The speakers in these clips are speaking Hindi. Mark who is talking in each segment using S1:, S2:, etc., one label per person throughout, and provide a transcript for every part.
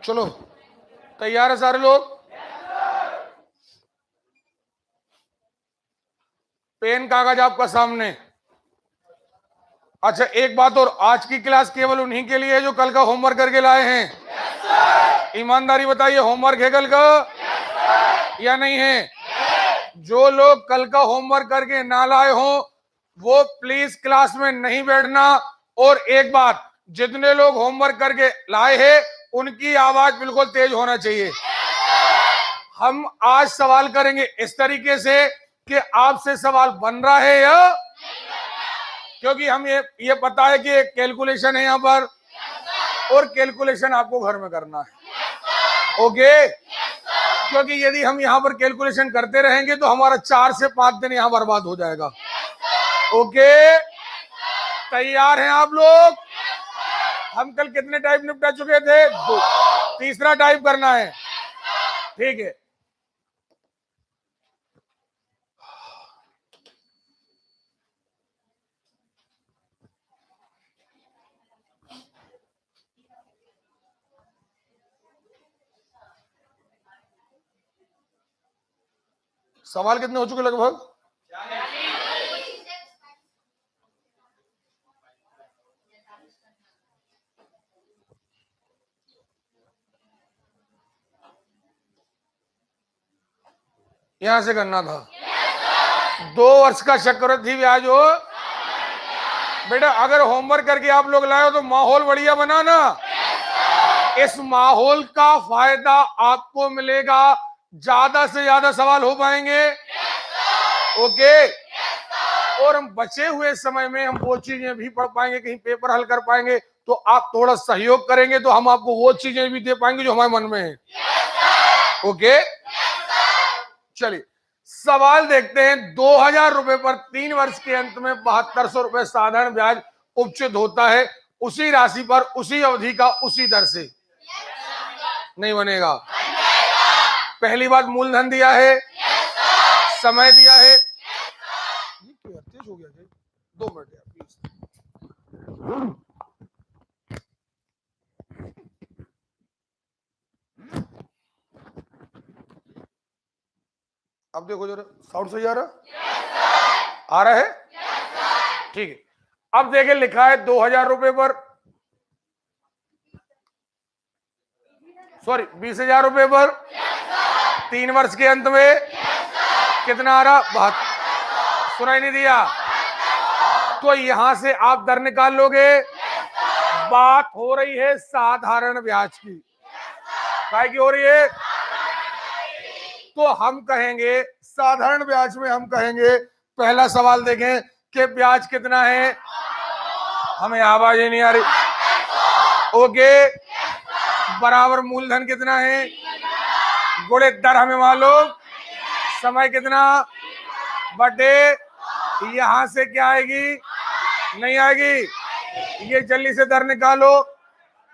S1: चलो तैयार है सारे लोग? पेन कागज आपका सामने। अच्छा एक बात और, आज की क्लास केवल उन्हीं के लिए है जो कल का होमवर्क करके लाए हैं। ईमानदारी बताइए, होमवर्क है कल का या नहीं है? जो लोग कल का होमवर्क करके ना लाए हो वो प्लीज क्लास में नहीं बैठना। और एक बात, जितने लोग होमवर्क करके लाए हैं उनकी आवाज बिल्कुल तेज होना चाहिए। हम आज सवाल करेंगे इस तरीके से कि आपसे सवाल बन रहा है या, क्योंकि हम ये पता है कि एक कैलकुलेशन है यहाँ पर और कैलकुलेशन आपको घर में करना है। ओके? क्योंकि यदि हम यहाँ पर कैलकुलेशन करते रहेंगे तो हमारा 4 से 5 दिन यहाँ बर्बाद हो जाएगा। ओके? तैयार हैं आप लोग? हम कल कितने टाइप निपटा चुके थे? 2। तीसरा टाइप करना है, ठीक है? सवाल कितने हो चुके लगभग? यहां से करना था। 2 वर्ष का चक्रवृद्धि ब्याज हो बेटा, अगर होमवर्क करके आप लोग लाए हो तो माहौल बढ़िया बनाना। इस माहौल का फायदा आपको मिलेगा, ज्यादा से ज्यादा सवाल हो पाएंगे। ओके? और हम बचे हुए समय में हम वो चीजें भी पढ़ पाएंगे, कहीं पेपर हल कर पाएंगे। तो आप थोड़ा सहयोग करेंगे तो हम आपको वो चीजें भी दे पाएंगे जो हमारे मन में है। ओके? चलिए सवाल देखते हैं। 2000 रुपए पर 3 वर्ष के अंत में 7200 रुपए साधारण ब्याज उपचित होता है, उसी राशि पर उसी अवधि का उसी दर से नहीं बनेगा। पहली बात, मूलधन दिया है, समय दिया है। तेज हो गया 2 मिनट यार प्लीज। अब देखो जरा, साउंड सही आ रहा? आ रहा है? ठीक है। अब देखिए लिखा है 2000 रुपए पर, सॉरी 20,000 रुपए पर 3 वर्ष के अंत में कितना आ रहा? 72। सुनाई नहीं दिया? तो यहां से आप दर निकाल लोगे। बात हो रही है साधारण ब्याज की। काय की हो रही है? तो हम कहेंगे साधारण ब्याज में, हम कहेंगे पहला सवाल देखें कि ब्याज कितना है। हमें आवाज ही नहीं आ रही। ओके? बराबर मूलधन कितना है, गुणे दर हमें मालूम, समय कितना, बटे यहां से क्या आएगी? नहीं आएगी। ये जल्दी से दर निकालो।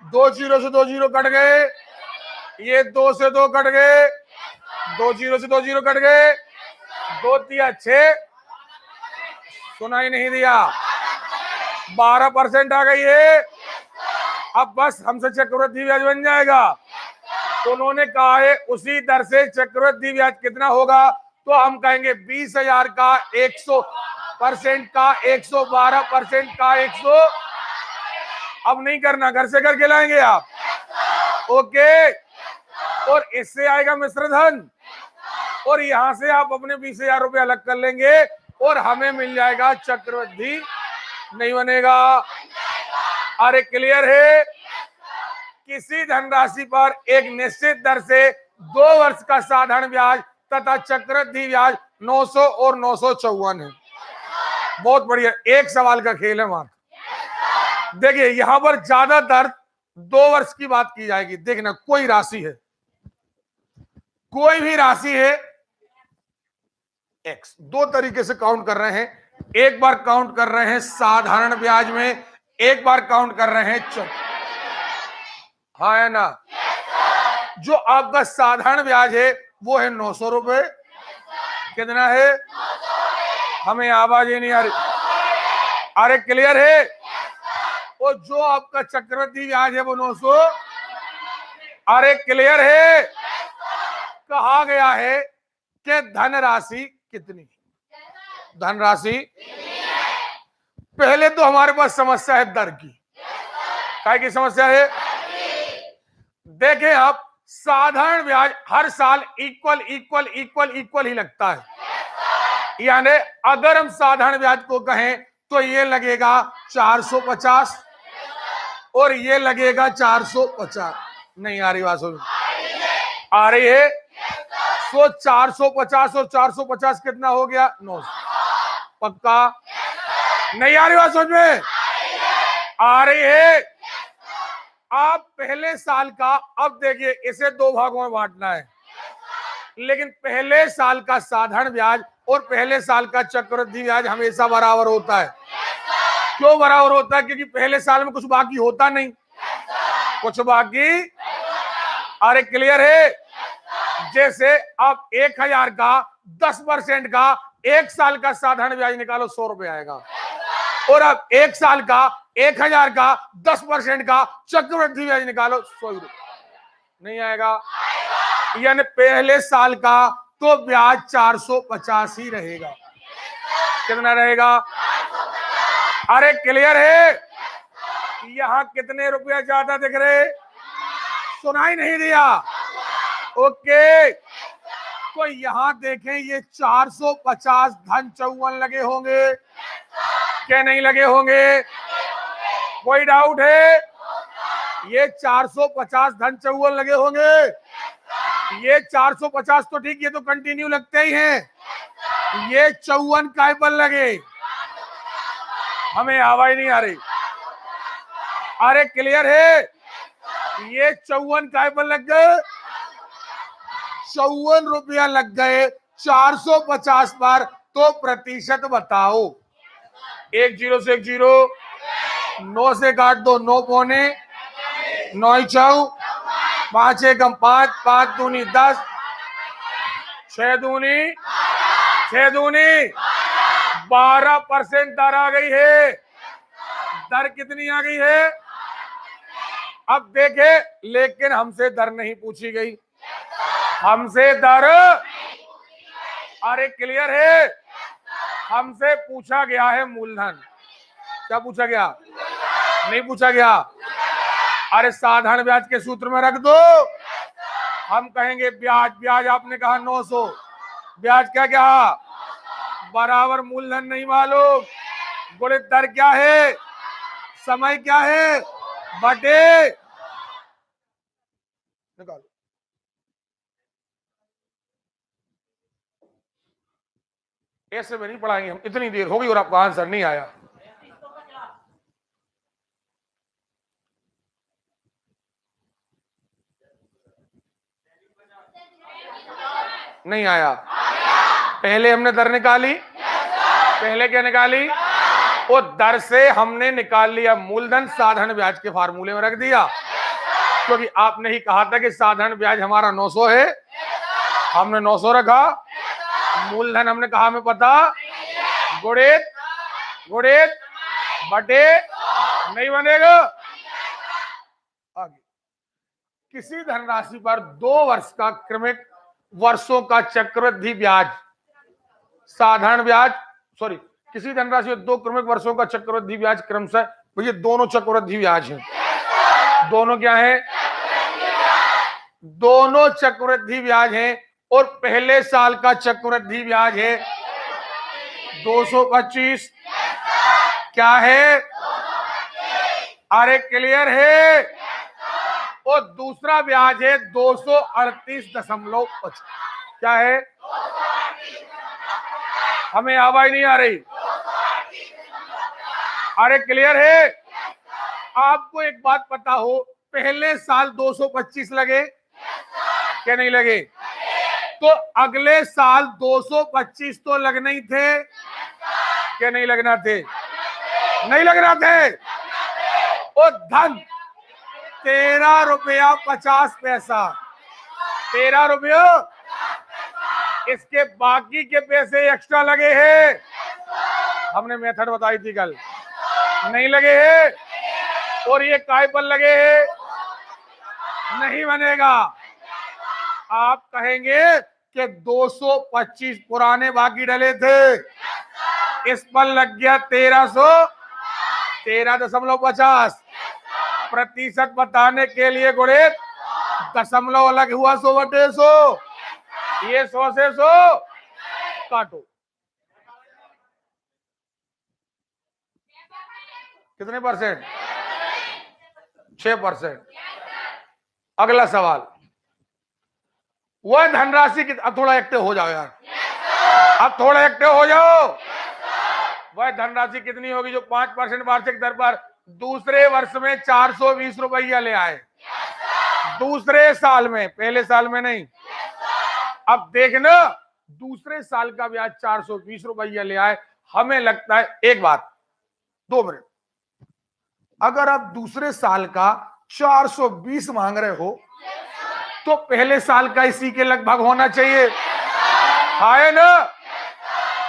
S1: 2 जीरो से 2 जीरो कट गए, ये 2 से 2 कट गए, 2 जीरो से 2 जीरो कट गए, 2 तिया 6। सुनाई नहीं दिया? 12% आ गई है। अब बस हमसे चक्रवृद्धि ब्याज बन जाएगा। तो उन्होंने कहा है उसी दर से चक्रवृद्धि ब्याज कितना होगा, तो हम कहेंगे 20,000 का 100% का 112% का 100। अब नहीं करना, घर से करके लाएंगे आप। ओके? और इससे आएगा मिश्र धन, और यहां से आप अपने 20,000 रुपए अलग कर लेंगे और हमें मिल जाएगा चक्रवृद्धि नहीं बनेगा। अरे क्लियर है? किसी धनराशि पर एक निश्चित दर से 2 वर्ष का साधारण ब्याज तथा चक्रवृद्धि ब्याज 900 और 954 है। बहुत बढ़िया, एक सवाल का खेल है मार। देखिए यहां पर ज्यादातर 2 वर्ष की बात की जाएगी। देखना, कोई राशि है, कोई भी राशि है एक्स, 2 तरीके से काउंट कर रहे हैं। एक बार काउंट कर रहे हैं साधारण ब्याज में, एक बार काउंट कर रहे हैं हाँ है ना? जो आपका साधारण ब्याज है वो है 900 रुपए। कितना है? हमें आवाज ही नहीं आ रही। अरे क्लियर है? और जो आपका चक्रवृद्धि ब्याज है वो 900। अरे क्लियर है? कहा गया है कि धनराशि कितनी? धनराशि पहले तो हमारे पास समस्या है दर की। काय की समस्या है? देखें आप, साधारण ब्याज हर साल इक्वल इक्वल इक्वल इक्वल ही लगता है। यानी अगर हम साधारण ब्याज को कहें तो ये लगेगा 450 और ये लगेगा 450। नहीं आ रही बात? सुन आ रही है? तो 450 और 450 कितना हो गया? 900। पक्का? नहीं आ रही बात समझ में? आ रही है? आप पहले साल का, अब देखिए इसे दो भागों में बांटना है, लेकिन पहले साल का साधारण ब्याज और पहले साल का चक्रवृद्धि ब्याज हमेशा बराबर होता है। क्यों बराबर होता है? क्योंकि पहले साल में कुछ बाकी होता नहीं, कुछ बाकी। अरे क्लियर है? जैसे आप 1000 का 10% का एक साल का साधारण ब्याज निकालो, 100 रुपए आएगा, और अब एक साल का 1000 का 10% का चक्रवृद्धि ब्याज निकालो, 100 रुपए नहीं आएगा। यानी पहले साल का तो ब्याज 450 ही रहेगा। कितना रहेगा? अरे क्लियर है? यहां कितने रुपया ज्यादा दिख रहे? सुनाई नहीं दिया? ओके, तो यहां देखें, ये 450 धन 54 लगे होंगे, क्या नहीं लगे होंगे? कोई डाउट है? ये 450 धन 54 लगे होंगे। ये 450 तो ठीक, ये तो कंटिन्यू लगते ही हैं। ये 54 काय पर लगे? हमें आवाज नहीं आ रही। अरे क्लियर है? ये 54 काय पर लग गए? 54 रुपया लग गए 450 पर। तो प्रतिशत बताओ। 1 0 से 1 0, 9 से काट दो, 9 पौने, 9 4, 5 एकम 5, 5 दूनी 10, 6 दूनी 6 दूनी 12% दर आ गई है। दर कितनी आ गई है? अब देखे, लेकिन हमसे दर नहीं पूछी गई, हमसे दर। अरे क्लियर है? हमसे पूछा गया है मूलधन। क्या पूछा गया? नहीं पूछा गया। अरे साधारण ब्याज के सूत्र में रख दो। हम कहेंगे ब्याज, ब्याज आपने कहा 900, ब्याज क्या क्या बराबर मूलधन नहीं मालूम, गुणित दर क्या है, समय क्या है, बटे। निकालो। ऐसे में नहीं पढ़ाएंगे हम, इतनी देर हो गई और आपका आंसर नहीं आया। नहीं आया? पहले हमने दर निकाली, पहले क्या निकाली? वो दर से हमने निकाल लिया मूलधन, साधारण ब्याज के फार्मूले में रख दिया, क्योंकि आपने ही कहा था कि साधारण ब्याज हमारा 900 है। हमने 900 रखा, मूलधन हमने कहा हमें पता, गुणित गुणित बटे, नहीं बनेगा। आगे, किसी धनराशि पर 2 वर्ष का क्रमिक वर्षों का चक्रवृद्धि ब्याज, साधारण ब्याज, सॉरी, किसी धनराशि में 2 क्रमिक वर्षों का चक्रवृद्धि ब्याज क्रमशः, भैया दोनों चक्रवृद्धि ब्याज हैं। दोनों क्या है? दोनों चक्रवृद्धि ब्याज हैं, और पहले साल का चक्रवृद्धि ब्याज है 225। क्या है? अरे क्लियर है? और दूसरा ब्याज है 238.5। क्या है? हमें आवाज नहीं आ रही। अरे क्लियर है? आपको एक बात पता हो, पहले साल 225 लगे, क्या नहीं लगे? तो अगले साल 225 तो लगने ही थे, क्या नहीं लगना थे? नहीं लगना थे। और धन 13 रुपया 50 पैसा, 13 रुपया, इसके बाकी के पैसे एक्स्ट्रा लगे हैं। हमने मेथड बताई थी कल, नहीं लगे हैं। और ये काय पर लगे हैं? नहीं बनेगा। आप कहेंगे कि 225 पुराने बाकी डले थे, इस पर लग गया 13.50 प्रतिशत बताने के लिए गुणित दशमलव अलग हुआ 100/100। ये 100 से 100 काटो, कितने परसेंट? 6%। अगला सवाल, वह धनराशि की, अब थोड़ा एक्टिव हो जाओ यार, अब थोड़ा एक्टिव हो जाओ। वह धनराशि कितनी होगी जो 5% वार्षिक दर पर दूसरे वर्ष में 420 रुपया ले आए? दूसरे साल में, पहले साल में नहीं। अब देखना, दूसरे साल का ब्याज 420 रुपया ले आए। हमें लगता है, एक बात, 2 मिनट, अगर आप दूसरे साल का 420 मांग रहे हो तो पहले साल का इसी के लगभग होना चाहिए, है ना?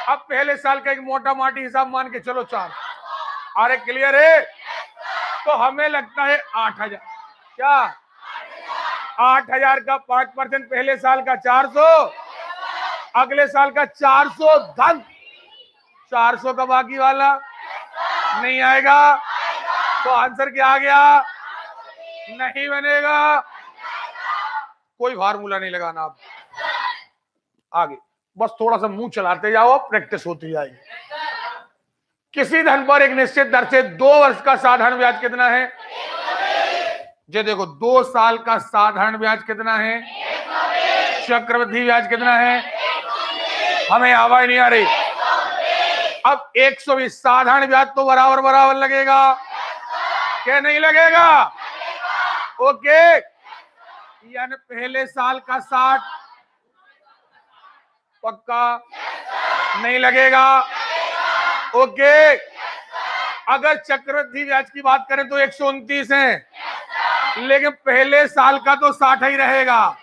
S1: अब पहले साल का एक मोटा माटी हिसाब मान के चलो 4। अरे क्लियर है? तो हमें लगता है 8,000। क्या? 8,000 का 5% पहले साल का 400, अगले साल का 400 धन 400 का बाकी वाला नहीं आएगा। तो आंसर क्या आ गया? नहीं बनेगा। कोई फार्मूला नहीं लगाना, आप आगे बस थोड़ा सा मुंह चलाते जाओ, प्रैक्टिस होती जाएगी। किसी धन पर एक निश्चित दर से 2 वर्ष का साधारण ब्याज कितना है? ये देखो, 2 साल का साधारण ब्याज कितना है? चक्रवृद्धि ब्याज कितना है? हमें आवाज नहीं आ रही। अब 120 साधारण ब्याज तो बराबर बराबर लगेगा, क्या नहीं लगेगा? ओके, यानी पहले साल का 60 पक्का नहीं लगेगा। ओके, अगर चक्रवृद्धि ब्याज की बात करें तो 129 है, लेकिन पहले साल का तो 60 ही रहेगा,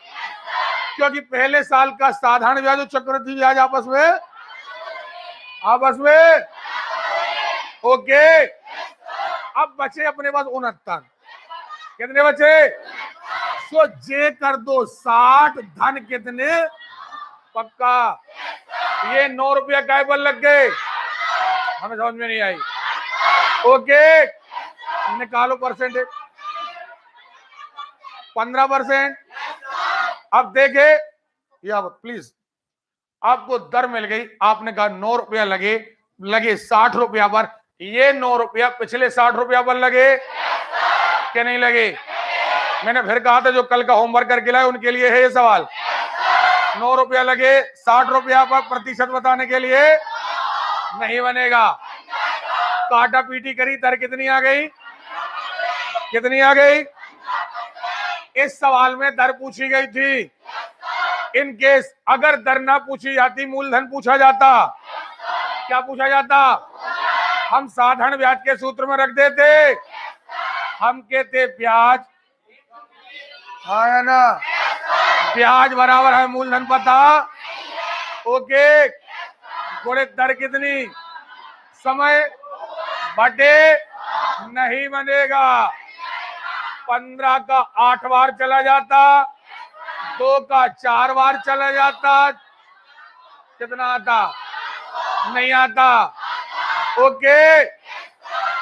S1: क्योंकि पहले साल का साधारण ब्याज और चक्रवृद्धि ब्याज आपस में ओके। अब बचे अपने पास 69। कितने बचे? सो जे कर दो 60 धन कितने? पक्का। ये 9 रुपया काय पर लग गए? हमें समझ में नहीं आई। ओके, निकालो परसेंटेज। 15%। अब देखे, या प्लीज, आपको दर मिल गई, आपने कहा 9 रुपया लगे 60 रुपया पर। ये 9 रुपया पिछले 60 रुपया पर लगे क्या नहीं लगे? मैंने फिर कहा था जो कल का होमवर्क करके लाए उनके लिए है ये सवाल। 9 रुपया लगे 60 रुपया पर, प्रतिशत बताने के लिए नहीं बनेगा। काटा पीटी करी, दर कितनी आ गई? कितनी आ गई? इस सवाल में दर पूछी गई थी। इन केस अगर दर ना पूछी जाती, मूलधन पूछा जाता। क्या पूछा जाता? हम साधारण ब्याज के सूत्र में रख देते, हम कहते ब्याज, है ना, ब्याज बराबर है मूलधन पता, ओके, गुणित दर कितनी, समय बटे, नहीं बनेगा। 15 का 8 बार चला जाता, 2 का 4 बार चला जाता, कितना आता? नहीं आता। ओके,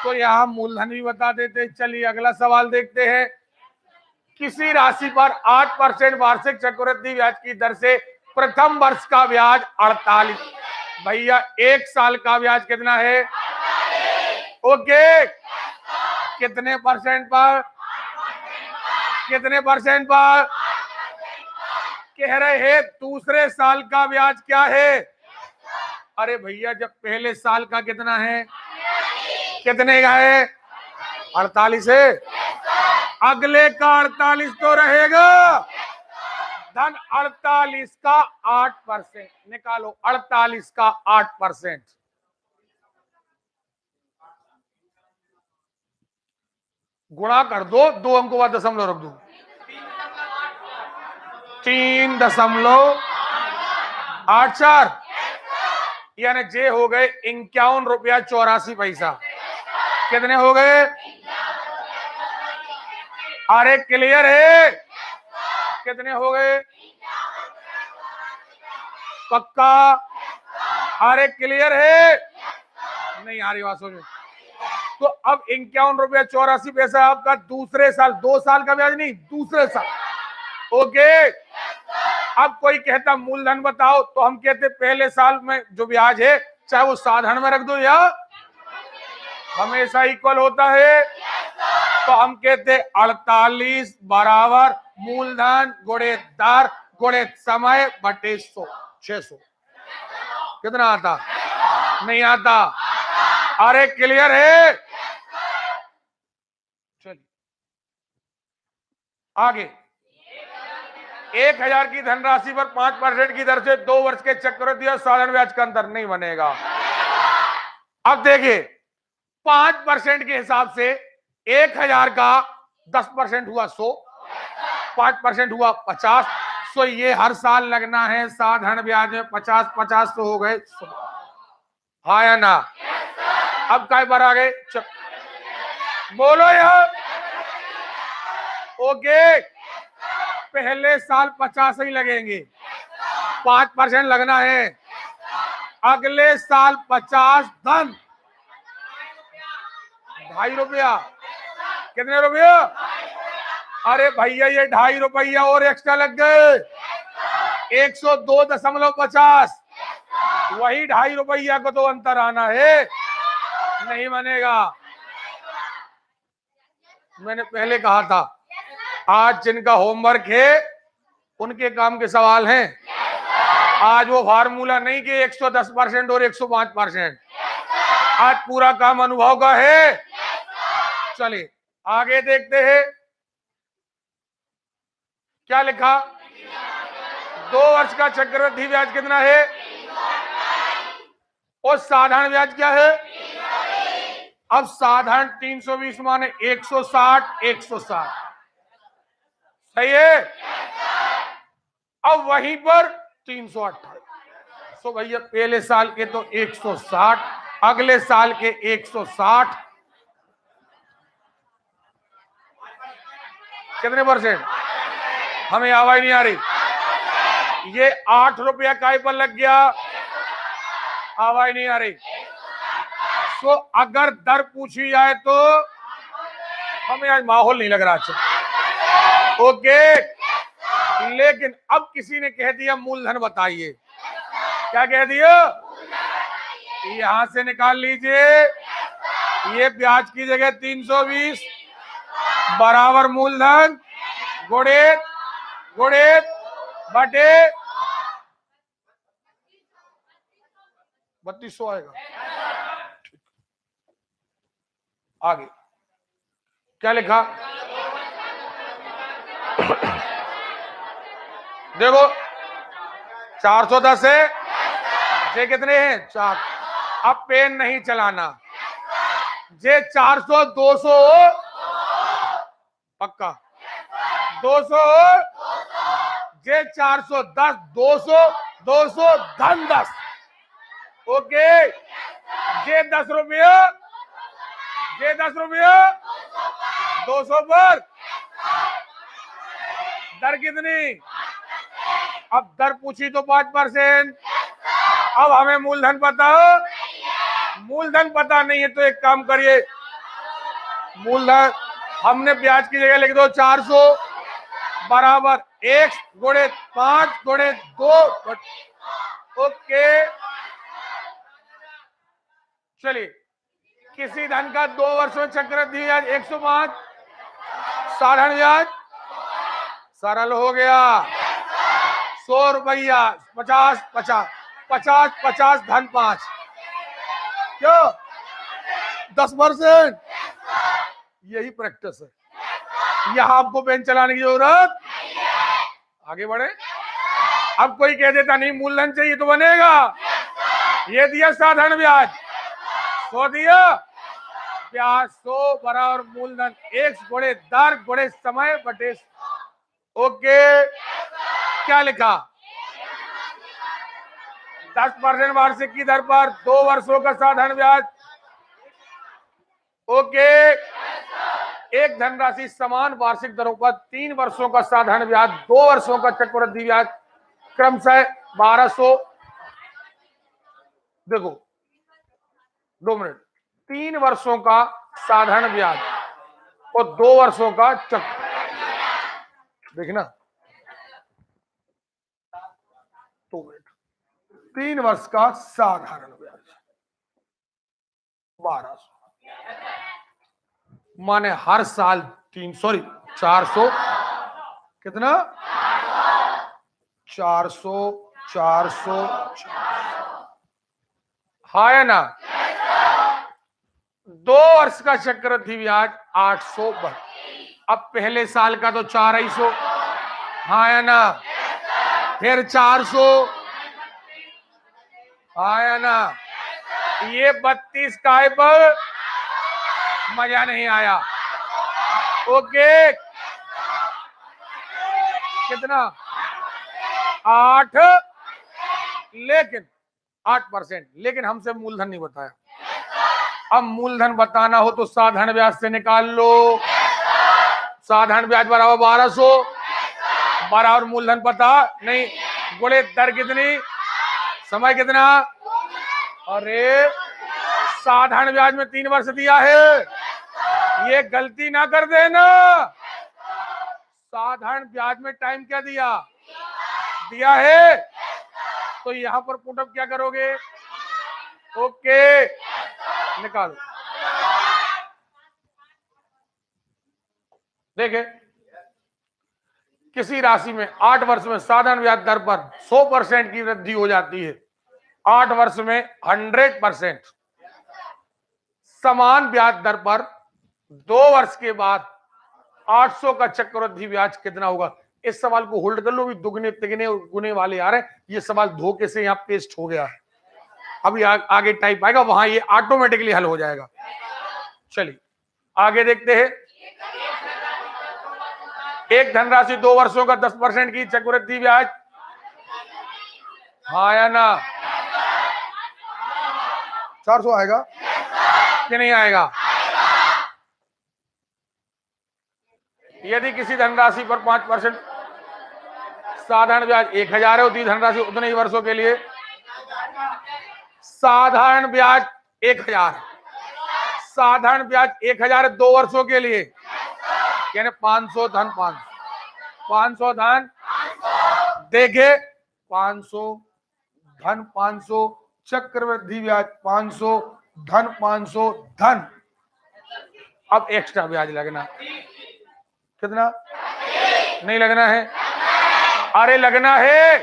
S1: तो यहां मूलधन भी बता देते। चलिए अगला सवाल देखते हैं। किसी राशि पर 8% वार्षिक चक्रवृद्धि ब्याज की दर से प्रथम वर्ष का ब्याज 48। भैया 1 साल का ब्याज कितना है? ओके, कितने परसेंट पर? कितने परसेंट पर? कह रहे हैं दूसरे साल का ब्याज क्या है? अरे भैया, जब पहले साल का कितना है? कितने का है? 48 है। अगले का 48 तो रहेगा। धन 48 का 8% निकालो। 48 का 8% गुणा कर दो, 2 अंकों बाद दशमलव रख दो। 3.84, यानी जे हो गए 51 रुपया 84 पैसा। कितने हो गए? अरे क्लियर है? कितने हो गए? पक्का? अरे क्लियर है? नहीं आ रही बात समझ में? तो अब 51 रुपया 84 पैसा आपका दूसरे साल, 2 साल का ब्याज नहीं, दूसरे साल। ओके, अब कोई कहता मूलधन बताओ, तो हम कहते पहले साल में जो ब्याज है चाहे वो साधारण में रख दो या हमेशा इक्वल होता है, तो हम कहते 48 बराबर मूलधन गुणे दर गुणे समय बटे 100, 600। कितना आता? नहीं आता। अरे क्लियर है? चलिए आगे। 1000 की धनराशि पर 5% की दर से 2 वर्ष के चक्रवृद्धि और साधारण ब्याज का अंतर नहीं बनेगा। अब देखिए 5% के हिसाब से 1000 का 10% हुआ 100, 5% हुआ 50, तो ये हर साल लगना है साधारण ब्याज में 50 50 तो हो गए 100। हाँ या ना? अब काय पर आ गए? बोलो यार। ओके, पहले साल 50 ही लगेंगे, 5% लगना है, अगले साल 50 धन 2.5 रुपया। कितने रुपया? अरे भैया ये 2.5 रुपया और एक्स्ट्रा लग गए, 102.50। वही 2.5 रुपया को तो अंतर आना है, नहीं बनेगा। मैंने पहले कहा था आज जिनका होमवर्क है उनके काम के सवाल हैं। आज वो फार्मूला नहीं कि 110% और 105%, आज पूरा काम अनुभव का है। चलिए आगे देखते हैं क्या लिखा। 2 वर्ष का चक्रवृद्धि ब्याज कितना है और साधारण ब्याज क्या है? अब साधारण 320 माने 160, 160 सही है। अब वहीं पर 328, तो भैया पहले साल के तो 160, अगले साल के 160, कितने %? हमें आवाज नहीं आ रही। ये 8 रुपया काय पर लग गया, आवाज नहीं आ रही। तो अगर दर पूछी जाए तो हमें आज माहौल नहीं लग रहा अच्छा। ओके, लेकिन अब किसी ने कह दिया मूलधन बताइए। क्या कह दिया? यहां से निकाल लीजिए, ये ब्याज की जगह 320 बराबर मूलधन गुणित गुणित बटे 3200 आएगा। आगे क्या लिखा? देखो 410 है, जे कितने हैं? 4। अब पेन नहीं चलाना, जे 400 200 पक्का 200, जे 410 200 200 धन 10। ओके, जे 10 रुपया, जे 10 रुपया 200 पर दर कितनी? अब दर पूछी तो 5%। अब हमें मूलधन पता हो, मूलधन पता नहीं है तो एक काम करिए, मूलधन हमने ब्याज की जगह लिख दो 400 बराबर 1 गुणे 5 गुणे 2। ओके, चलिए किसी धन का 2 वर्षों चक्रवृद्धि ब्याज 105, साधारण ब्याज सरल हो गया 100 रुपया 50 50 50 50 धन 5, क्यों 10%? यही प्रैक्टिस है, यहां आपको पेन चलाने की जरूरत। आगे बढ़े। अब कोई कह देता नहीं मूलधन चाहिए तो बनेगा, ये दिया साधारण ब्याज 100 दिया, ब्याज 100 बराबर मूलधन 1 गुणे दर गुणे समय बटे। ओके, क्या लिखा? 10% वार्षिक की दर पर 2 वर्षों का साधारण ब्याज। ओके, एक धनराशि समान वार्षिक दरों पर 3 वर्षों का साधारण ब्याज, 2 वर्षों का चक्रवृद्धि ब्याज क्रमशः 1200। देखो 2 मिनट, 3 वर्षों का साधारण ब्याज और 2 वर्षों का चक्र, देखना 2 मिनट, 3 वर्ष का साधारण ब्याज 1200 माने हर साल 400 कितना 400 400 हाँ या ना। 2 वर्ष का चक्रवृद्धि ब्याज 800 बढ़, अब पहले साल का तो 400, हाँ या ना, फिर 400, हाँ या ना। ये 32 काय पर मजा नहीं आया। ओके कितना 8, लेकिन 8%, लेकिन हमसे मूलधन नहीं बताया। अब मूलधन बताना हो तो साधारण ब्याज से निकाल लो। साधारण ब्याज बराबर 1200, बराबर मूलधन पता नहीं, गुणे दर कितनी, समय कितना। अरे साधारण ब्याज में 3 वर्ष दिया है, ये गलती ना कर देना। साधारण ब्याज में टाइम क्या दिया है, तो यहां पर पुटअप क्या करोगे, ओके निकालो। देखे किसी राशि में 8 वर्ष में साधारण ब्याज दर पर 100% की वृद्धि हो जाती है, 8 वर्ष में 100%। समान ब्याज दर पर 2 वर्ष के बाद 800 का चक्रवृद्धि ब्याज कितना होगा। इस सवाल को होल्ड कर लो, भी दुगने तिगने गुने वाले आ रहे हैं। ये सवाल धोखे से यहाँ पेस्ट हो गया है, अभी आगे टाइप आएगा, वहां ये ऑटोमेटिकली हल हो जाएगा। चलिए आगे देखते हैं। एक धनराशि 2 वर्षों का 10% की चक्रवृद्धि ब्याज, हाँ या ना। 400 आएगा कि नहीं आएगा। यदि किसी धनराशि पर 5% साधारण ब्याज 1000 है, उतनी धनराशि उतने ही वर्षों के लिए साधारण ब्याज 1000, साधारण ब्याज 1000 है 2 वर्षों के लिए, यानी 500 धन 500 धन, देखे 500 धन 500 चक्रवृद्धि ब्याज 500 धन 500 धन। अब एक्स्ट्रा ब्याज लगना कितना, नहीं लगना है, अरे लगना है,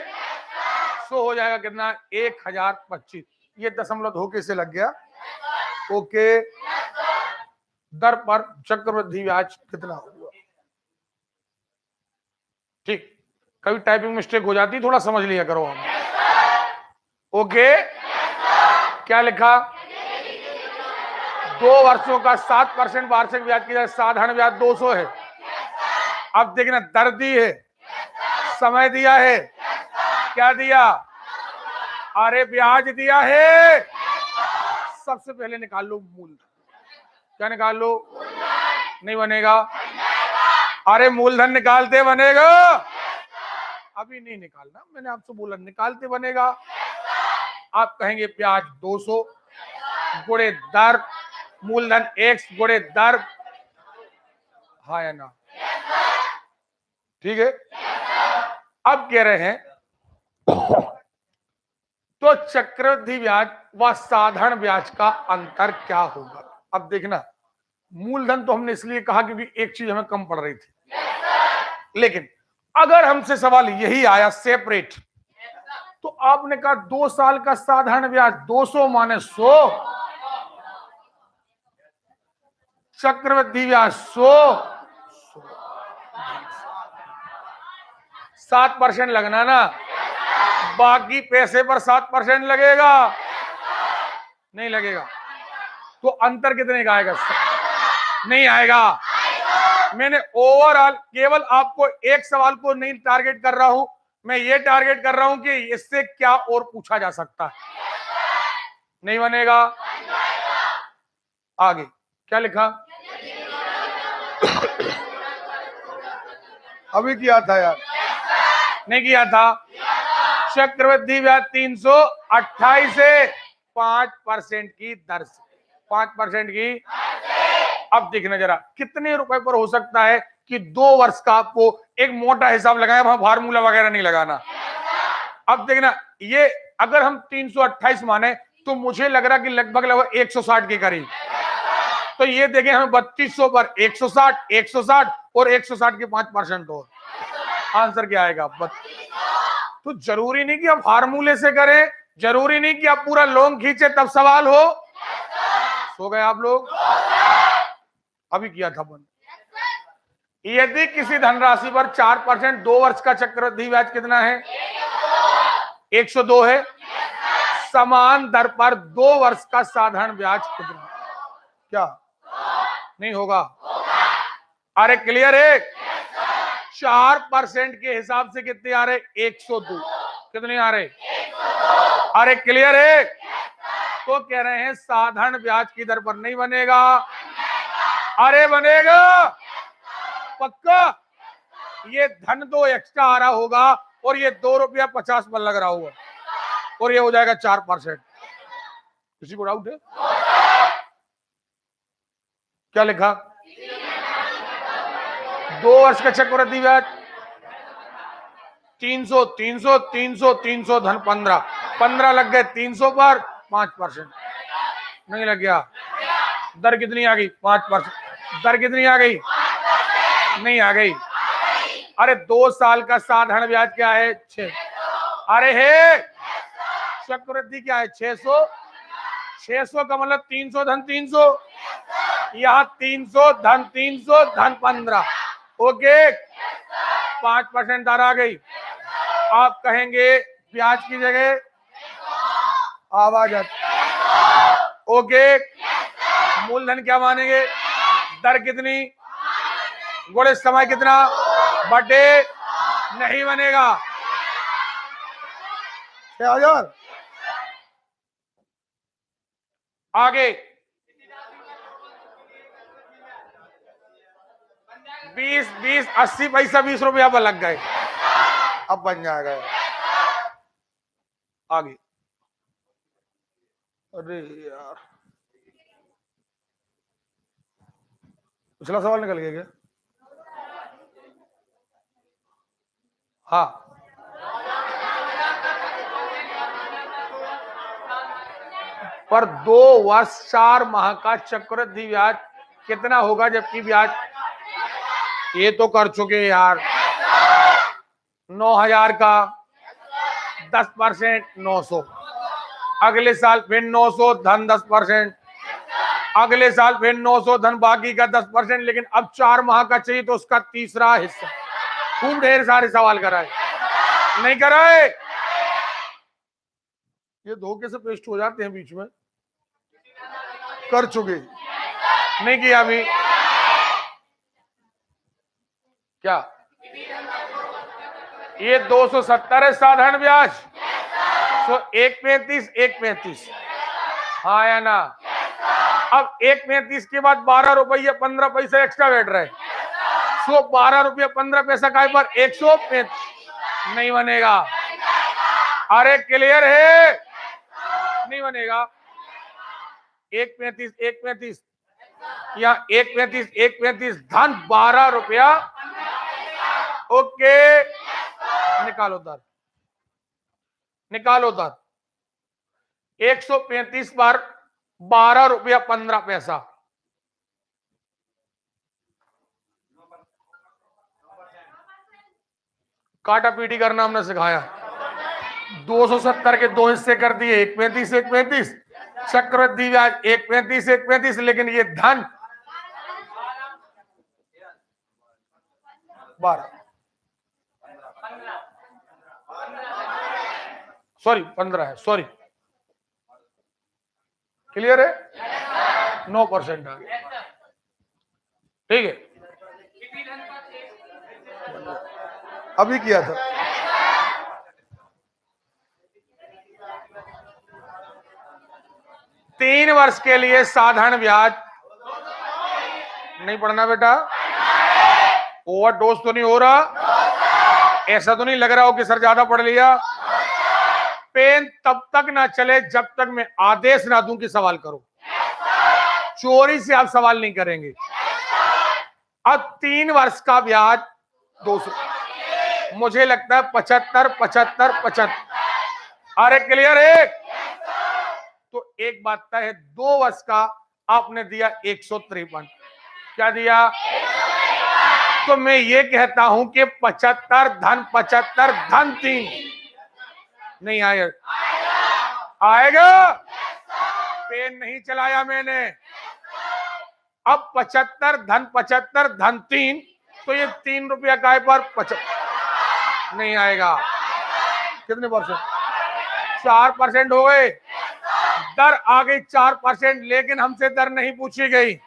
S1: सो हो जाएगा कितना 1025। ये दशमलव धोखे से लग गया। ओके दर पर चक्रवृद्धि ब्याज कितना होगा। ठीक, कभी टाइपिंग मिस्टेक हो जाती, थोड़ा समझ लिया करो हम। ओके क्या लिखा, 2 वर्षों का 7% वार्षिक ब्याज की दर, साधारण ब्याज 200 है। अब देखना दर दी है, समय दिया है, क्या दिया, अरे ब्याज दिया है। सबसे पहले निकाल लो मूलधन, क्या निकाल लो, नहीं बनेगा, अरे मूलधन निकालते बनेगा, अभी नहीं निकालना, मैंने आपसे बोला निकालते बनेगा। आप कहेंगे ब्याज 200 गुणे दर, मूलधन x गुणे दर, हाँ या ना, ठीक है। अब कह रहे हैं तो चक्रवृद्धि ब्याज व साधारण ब्याज का अंतर क्या होगा। अब देखना मूलधन तो हमने इसलिए कहा क्योंकि एक चीज हमें कम पड़ रही थी, लेकिन अगर हमसे सवाल यही आया सेपरेट, तो आपने कहा 2 साल का साधारण ब्याज 200 माने 100, चक्रवृद्धि ब्याज 100, 7% लगना ना, बाकी पैसे पर 7% लगेगा, नहीं लगेगा, तो अंतर कितने का आएगा, नहीं आएगा। मैंने ओवरऑल केवल आपको एक सवाल को नहीं टारगेट कर रहा हूं, मैं ये टारगेट कर रहा हूं कि इससे क्या और पूछा जा सकता है, नहीं बनेगा। आगे क्या लिखा अभी किया था यार, नहीं किया था। चक्रवृद्धि ब्याज 328 से 5% की दर से, 5% की। अब देखना जरा कितने रुपए पर हो सकता है कि 2 वर्ष का आपको एक मोटा हिसाब लगाया, वहां फार्मूला वगैरह नहीं लगाना। अब देखना, ये अगर हम 328 माने तो मुझे लग रहा कि लगभग 160 के करीब। तो ये देखें हमें 3200 पर 160, 160 और 160 के 5% और आंसर क्या आएगा? तो जरूरी नहीं कि आप फार्मूले से करें, जरूरी नहीं कि आप पूरा लॉन्ग खींचे तब सवाल हो। सो गए आप लोग? अभी किया था बंद। यदि किसी धनराशि पर 4% 2 वर्ष का चक्रवृद्धि ब्याज कितना है? 102 है। समान दर पर 2 वर्ष का साधारण ब्याज कितना? क्या नहीं होगा? अरे क्लियर है? 4% के हिसाब से कितने आ रहे? 102। कितने आ रहे? अरे क्लियर है? तो कह रहे हैं साधारण ब्याज की दर पर नहीं बनेगा। अरे बनेगा पक्का। ये धन 2 एक्स्ट्रा आ रहा होगा और ये 2 रुपया 50 पर लग रहा होगा और ये हो जाएगा 4%। किसी को डाउट है? क्या लिखा? 2 वर्ष का चक्रवृद्धि ब्याज 300 300 300 300 धन 15, 15 लग गए 300 पर 5%। नहीं लग गया? दर कितनी आ गई? 5%। दर कितनी आ गई? नहीं आ गई। अरे 2 साल का साधारण ब्याज क्या है? 6। अरे है चक्रवृद्धि क्या है? 600। 600 का मतलब 300 धन 300, यहाँ 300 धन 300 धन 15। ओके, 5% दर आ गई। आप कहेंगे ब्याज की जगह आवाज आती। ओके, मूलधन क्या मानेंगे? दर कितनी गुणे समय कितना बटे नहीं बनेगा 6000। आगे 20 20 80 पैसा 20 रुपया पर लग गए, अब बन जाएगा। आगे अरे यार पिछला सवाल निकल गया क्या? हाँ, पर 2 वर्ष 4 माह का चक्रवृद्धि ब्याज कितना होगा? जबकि ब्याज ये तो कर चुके यार। 9000 का 10% 900, अगले साल फिर 900 धन 10%, अगले साल फिर 900 धन बाकी का 10%। लेकिन अब 4 माह का चाहिए तो उसका तीसरा हिस्सा। खूब ढेर सारे सवाल कराए, नहीं कराए? ये धोखे से पेस्ट हो जाते हैं बीच में। कर चुके, नहीं किया अभी। क्या ये 270 है साधारण ब्याज? तो 135 135, हाँ या ना? अब 135 के बाद 12 रुपये 15 पैसे एक्स्ट्रा बैठ रहे, सो 12 रुपये 15 पैसा काय पर 135 नहीं बनेगा। अरे क्लियर है? नहीं बनेगा। 135 135, यहाँ 135 135 धन 12 रुपया। ओके, निकालो दर, निकालो दर। 135 पर 12 रुपया 15 पैसा, काटा पीटी करना हमने सिखाया। 270 के 2 हिस्से कर दिए, 135 135, चक्रवृद्धि ब्याज 135 135, लेकिन ये धन 12, सॉरी 15 है, सॉरी। क्लियर है? 9% आ गया। ठीक है, अभी किया था। तीन वर्ष के लिए साधारण ब्याज नहीं पढ़ना बेटा, ओवरडोज तो नहीं हो रहा। ऐसा तो नहीं लग रहा हो कि सर ज्यादा पढ़ लिया। पेन तब तक ना चले जब तक मैं आदेश ना दूं कि सवाल करो। चोरी से आप सवाल नहीं करेंगे। अब 3 वर्ष का ब्याज 200, मुझे लगता है 75 75 75। अरे क्लियर है? तो एक बात तय है, 2 वर्ष का आपने दिया 153। क्या दिया? तो मैं ये कहता हूं कि 75 धन 75 धन 3 नहीं आएगा? आएगा। पेन नहीं चलाया मैंने। अब 75 धन 75 धन 3, तो ये 3 रुपया काय पर 75 नहीं आएगा। कितने परसेंट? 4% हो गए। दर आ गई 4%, लेकिन हमसे दर नहीं पूछी गई।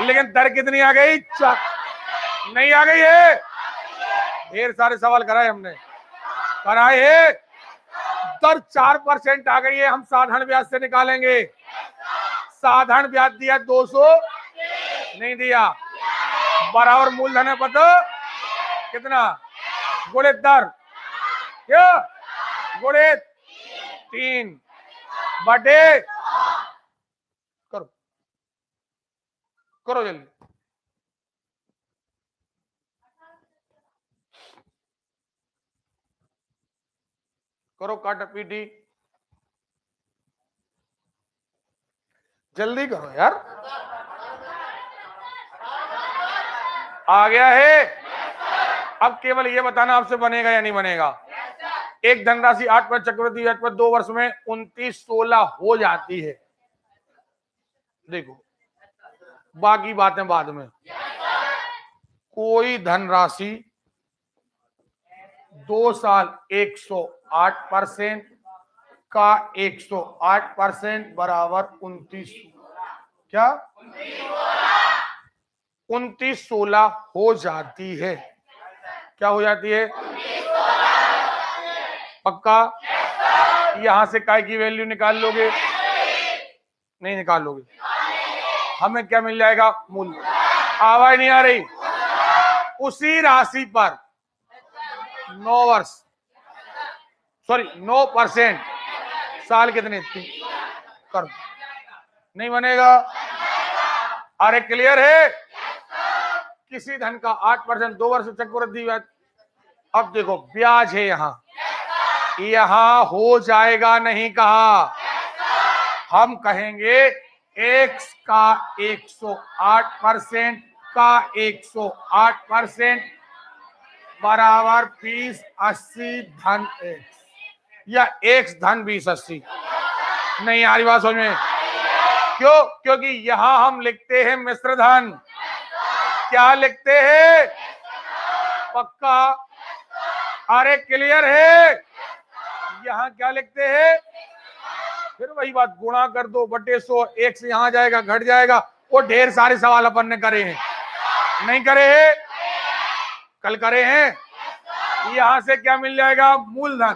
S1: लेकिन दर कितनी आ गई? 4 नहीं आ गई है। ढेर सारे सवाल कराए हमने, कराए है। दर 4% आ गई है, हम साधारण ब्याज से निकालेंगे। साधारण ब्याज दिया 200, नहीं दिया। बराबर मूलधन है, पता कितना? गुणे दर, क्या? गुणे 3 बटे, करो करो जल्दी। करो काट पीटी, जल्दी करो यार। आ गया है? अब केवल ये बताना आपसे बनेगा या नहीं बनेगा। एक धनराशि 8 चक्रवृद्धि ब्याज पर 2 वर्ष में 2916 हो जाती है। देखो बाकी बातें बाद में। कोई धनराशि 2 साल 108% का 108% बराबर 29, क्या 2916 हो जाती है। क्या हो जाती है? पक्का? यहां से काय की वैल्यू निकाल लोगे? नहीं निकाल लोगे। हमें क्या मिल जाएगा? मूल्य। आवाज नहीं आ रही? उसी राशि पर 9 वर्ष, सॉरी 9%, साल कितने? 3 कर, नहीं बनेगा। अरे क्लियर है? किसी धन का 8% 2 वर्ष चक्रवृद्धि ब्याज। अब देखो ब्याज है यहां हो जाएगा नहीं कहा, हम कहेंगे x का 108% का 108% बराबर 2080 धन x, या x धन 2080। नहीं आ रही बात समझ में? क्यों? क्योंकि यहां हम लिखते हैं मिश्र धन। क्या लिखते हैं? पक्का? अरे क्लियर है? यहां क्या लिखते हैं? फिर वही बात, गुणा कर दो बटे 100, एक से यहां जाएगा घट जाएगा। वो ढेर सारे सवाल अपन ने करे हैं, नहीं करे हैं? कल करे हैं। यहां से क्या मिल जाएगा? मूलधन।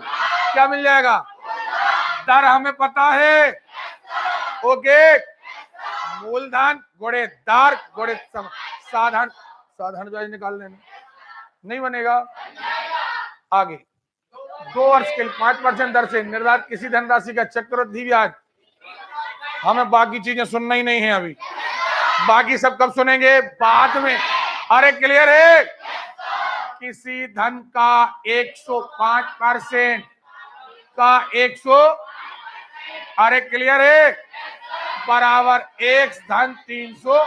S1: क्या मिल जाएगा? दर हमें पता है। ओके, मूलधन गुणे दर गुणे साधारण, साधारण ब्याज निकाल लेना। नहीं बनेगा। आगे 2 वर्ष के लिए 5% दर से निर्धारित किसी धनराशि का चक्रवृद्धि ब्याज। हमें बाकी चीजें सुनना ही नहीं है अभी, बाकी सब कब सुनेंगे? बाद में। अरे क्लियर है? किसी धन का 105% का 100, अरे क्लियर है, बराबर x धन 300।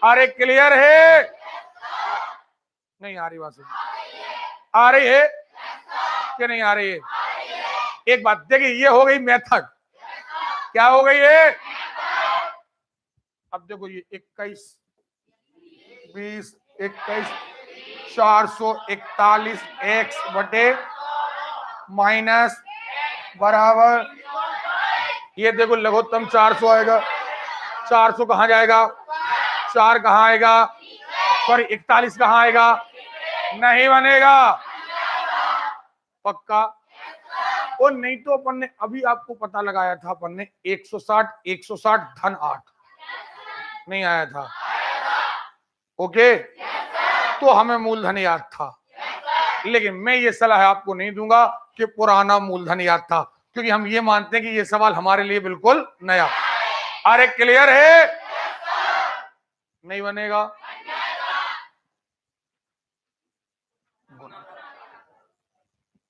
S1: अरे क्लियर है? नहीं आ रही बात? आ रही है कि नहीं आ रही है? एक बात देखिए, ये हो गई मेथड। क्या हो गई है? अब देखो ये 21 20 21 441 x बटे माइनस बराबर, ये देखो लघुत्तम 400 आएगा। 400 कहां जाएगा? 4 कहां आएगा? सॉरी 41 कहां आएगा? नहीं बनेगा। पक्का? और नहीं तो अपन ने अभी आपको पता लगाया था, अपन ने 160 धन 8 नहीं आया था। ओके, तो हमें मूलधन याद था। लेकिन मैं ये सलाह आपको नहीं दूंगा कि पुराना मूलधन याद था, क्योंकि हम ये मानते हैं कि ये सवाल हमारे लिए बिल्कुल नया। अरे क्लियर है? नहीं बनेगा?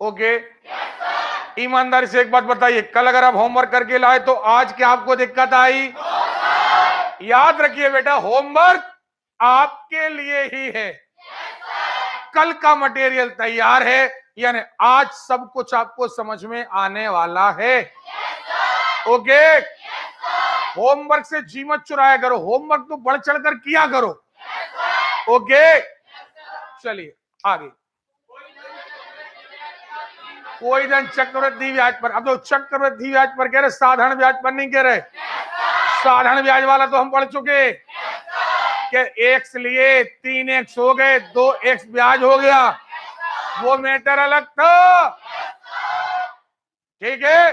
S1: ओके, ईमानदारी से एक बात बताइए, कल अगर आप होमवर्क करके लाए तो आज क्या आपको दिक्कत आई? याद रखिए बेटा, होमवर्क आपके लिए ही है। कल का मटेरियल तैयार है, यानी आज सब कुछ आपको समझ में आने वाला है। ओके, होमवर्क से जी मत चुराया करो, होमवर्क तो बढ़ चढ़कर किया करो। ओके, चलिए आगे। कोई धन चक्रवृद्धि ब्याज पर, अब तो चक्रवृद्धि ब्याज पर कह रहे, साधारण ब्याज पर नहीं कह रहे। साधारण ब्याज वाला तो हम पढ़ चुके कि एक्स लिए 3x हो गए, 2x ब्याज हो गया, वो मैटर अलग था। ठीक है,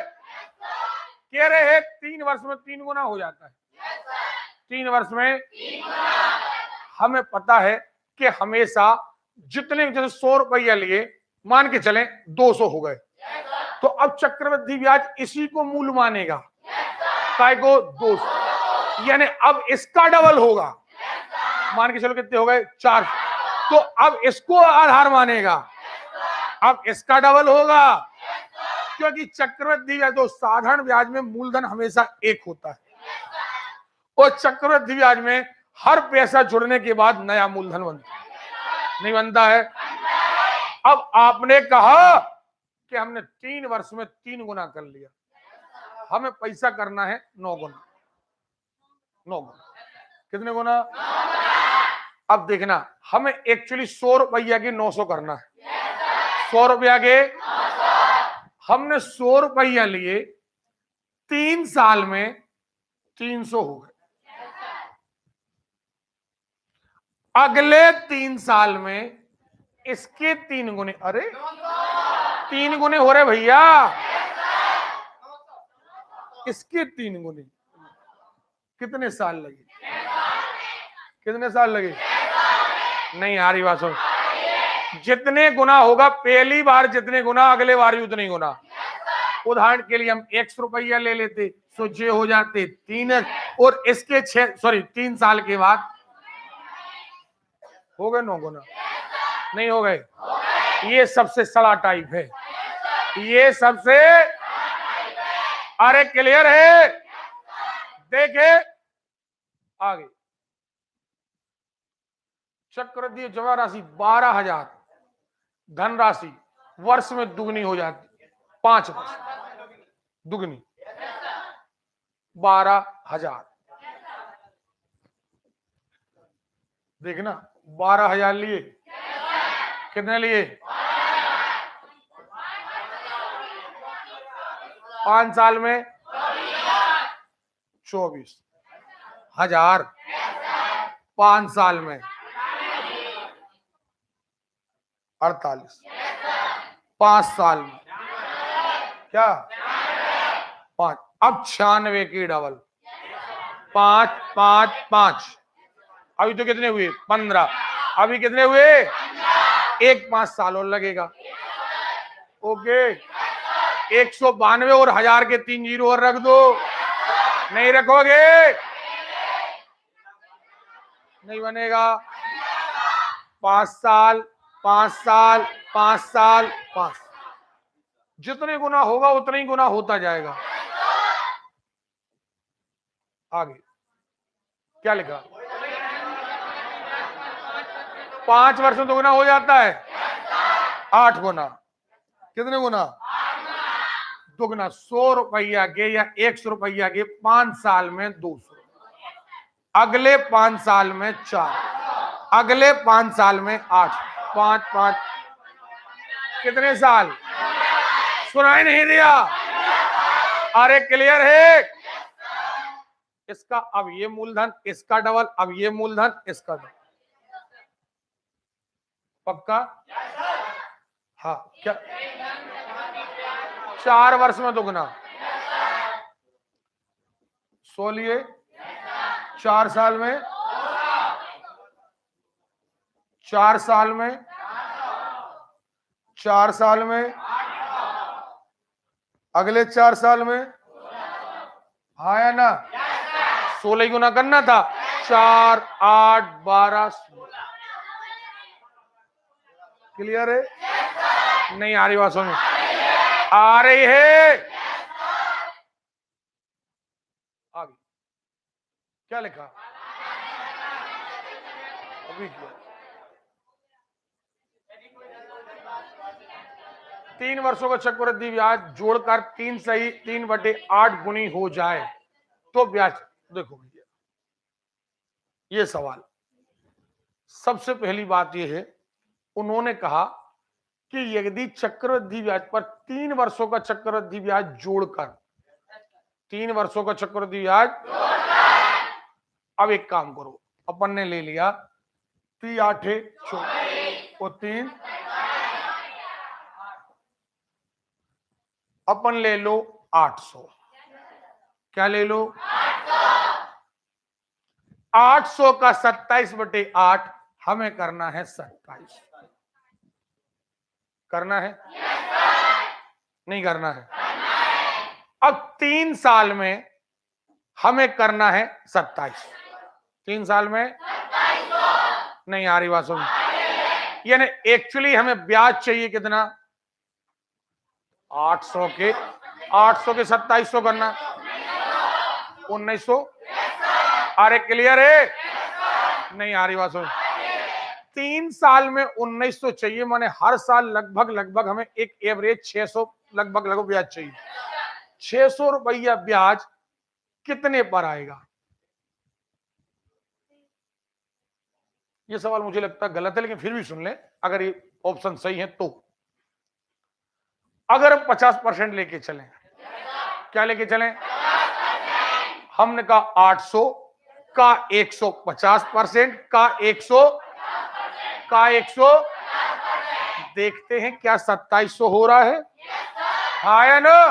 S1: कह रहे हैं 3 वर्ष में 3 गुना हो जाता है। 3 वर्ष में हमें पता है कि हमेशा जितने, जैसे 100 रुपया लिए, मान के चलें 200 हो गए, तो अब चक्रवृद्धि ब्याज इसी को मूल मानेगा, काय को 200, यानी अब इसका डबल होगा। मान के चलो कितने हो गए? 4, तो अब इसको आधार मानेगा, अब इसका डबल होगा, क्योंकि चक्रवृद्धि ब्याज, तो साधारण ब्याज में मूलधन हमेशा एक होता है, और चक्रवृद्धि ब्याज में हर पैसा जुड़ने के बाद नया मूलधन बनता है, नहीं बनता है? अब आपने कहा कि हमने 3 वर्ष में 3 गुना कर लिया, हमें पैसा करना है 9 गुना। 9 गुना कितने गुना? अब देखना, हमें एक्चुअली 100 रुपया के 900 करना है। 100 रुपया के हमने 100 रुपया लिए, 3 साल में 300 हो गए, अगले 3 साल में इसके 3 गुने। अरे 3 गुने हो रहे भैया, इसके 3 गुने। कितने साल लगे? कितने साल लगे? नहीं आ रही बात सुन। जितने गुना होगा पहली बार, जितने गुना अगले बार भी उतने गुना। उदाहरण के लिए हम 100 रुपया ले लेते, तो ये हो जाते 3, और इसके 3 साल के बाद हो गए 9 गुना। नहीं हो गए? ये सबसे सड़ा टाइप है, ये सबसे। अरे क्लियर है? देखे आगे, चक्रवृद्धि जमा राशि 12,000, धनराशि वर्ष में दुगनी हो जाती है, 5 वर्ष दुगनी, 12,000। देखना, 12,000 लिए, कितने लिए? 5 साल में 24,000, 5 साल में 48, 5 साल में क्या? 5। अब 96 की डबल, 5 5 5, अभी तो कितने हुए? 15, अभी कितने हुए? एक 5 साल और लगेगा। ओके, 192 और 1000 के 3 जीरो और रख दो। नहीं रखोगे? नहीं बनेगा। 5 साल 5 साल 5 साल 5, जितने गुना होगा उतना ही गुना होता जाएगा। आगे क्या लिखा? 5 वर्ष में 2 गुना हो जाता है, 8 गुना। कितने गुना? 2 गुना। 100 रुपया के या 100 रुपया के 5 साल में 200, अगले 5 साल में 4, अगले 5 साल में 8, 5 5, कितने साल? सुनाई नहीं दिया? अरे क्लियर है? इसका अब ये मूलधन, इसका डबल, अब ये मूलधन, इसका डबल। पक्का? हाँ क्या? 4 वर्ष में 2 गुना। 100 लिए, 4 साल में, 4 साल में 4 साल में, अगले 4 साल में, हाँ या ना? 16 गुना करना था। 4, 8, 12, 16। क्लियर है? नहीं आ रही बात समझ? आ रही है? आगे क्या लिखा? अभी क्या? 3 वर्षों का चक्रवृद्धि ब्याज जोड़कर 3 सही 3/8 गुनी हो जाए तो ब्याज। देखो भैया, ये सवाल, सबसे पहली बात यह है, उन्होंने कहा कि यदि चक्रवृद्धि ब्याज पर 3 वर्षों का चक्रवृद्धि ब्याज जोड़कर, 3 वर्षों का चक्रवृद्धि ब्याज, अब एक काम करो, अपन ने ले लिया 3 8 और 3, अपन ले लो 800। क्या ले लो? 800 का 27/8 हमें करना है 27। करना है? नहीं करना है? अब 3 साल में हमें करना है 27। 3 साल में नहीं आ रही बात सुन? यानी एक्चुअली हमें ब्याज चाहिए कितना? 800 के 2700 करना 1900। अरे क्लियर है? नहीं आ रही बात सुन? 3 साल में 1900 चाहिए, माने हर साल लगभग हमें एक एवरेज 600 लगभग ब्याज चाहिए। 600 रुपया ब्याज कितने पर आएगा? ये सवाल मुझे लगता है गलत है, लेकिन फिर भी सुन ले, अगर ये ऑप्शन सही है तो। अगर हम 50% लेके चलें, क्या लेके चलें? हमने कहा 800 का 150% का 100 देखते हैं क्या 2700 हो रहा है? हाँ या ना?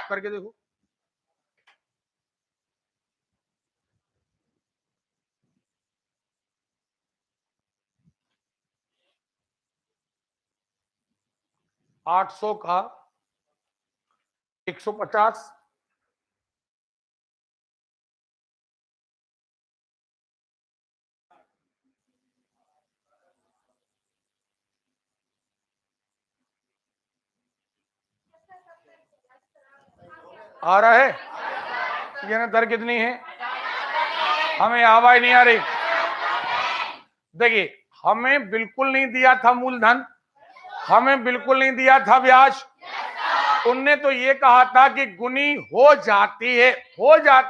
S1: करके देखो। आठ सौ का 150, आ रहा है? ये दर कितनी है? हमें आवाज नहीं आ रही। देखिए, हमें बिल्कुल नहीं दिया था मूलधन, हमें बिल्कुल नहीं दिया था ब्याज। उनने तो ये कहा था कि गुनी हो जाती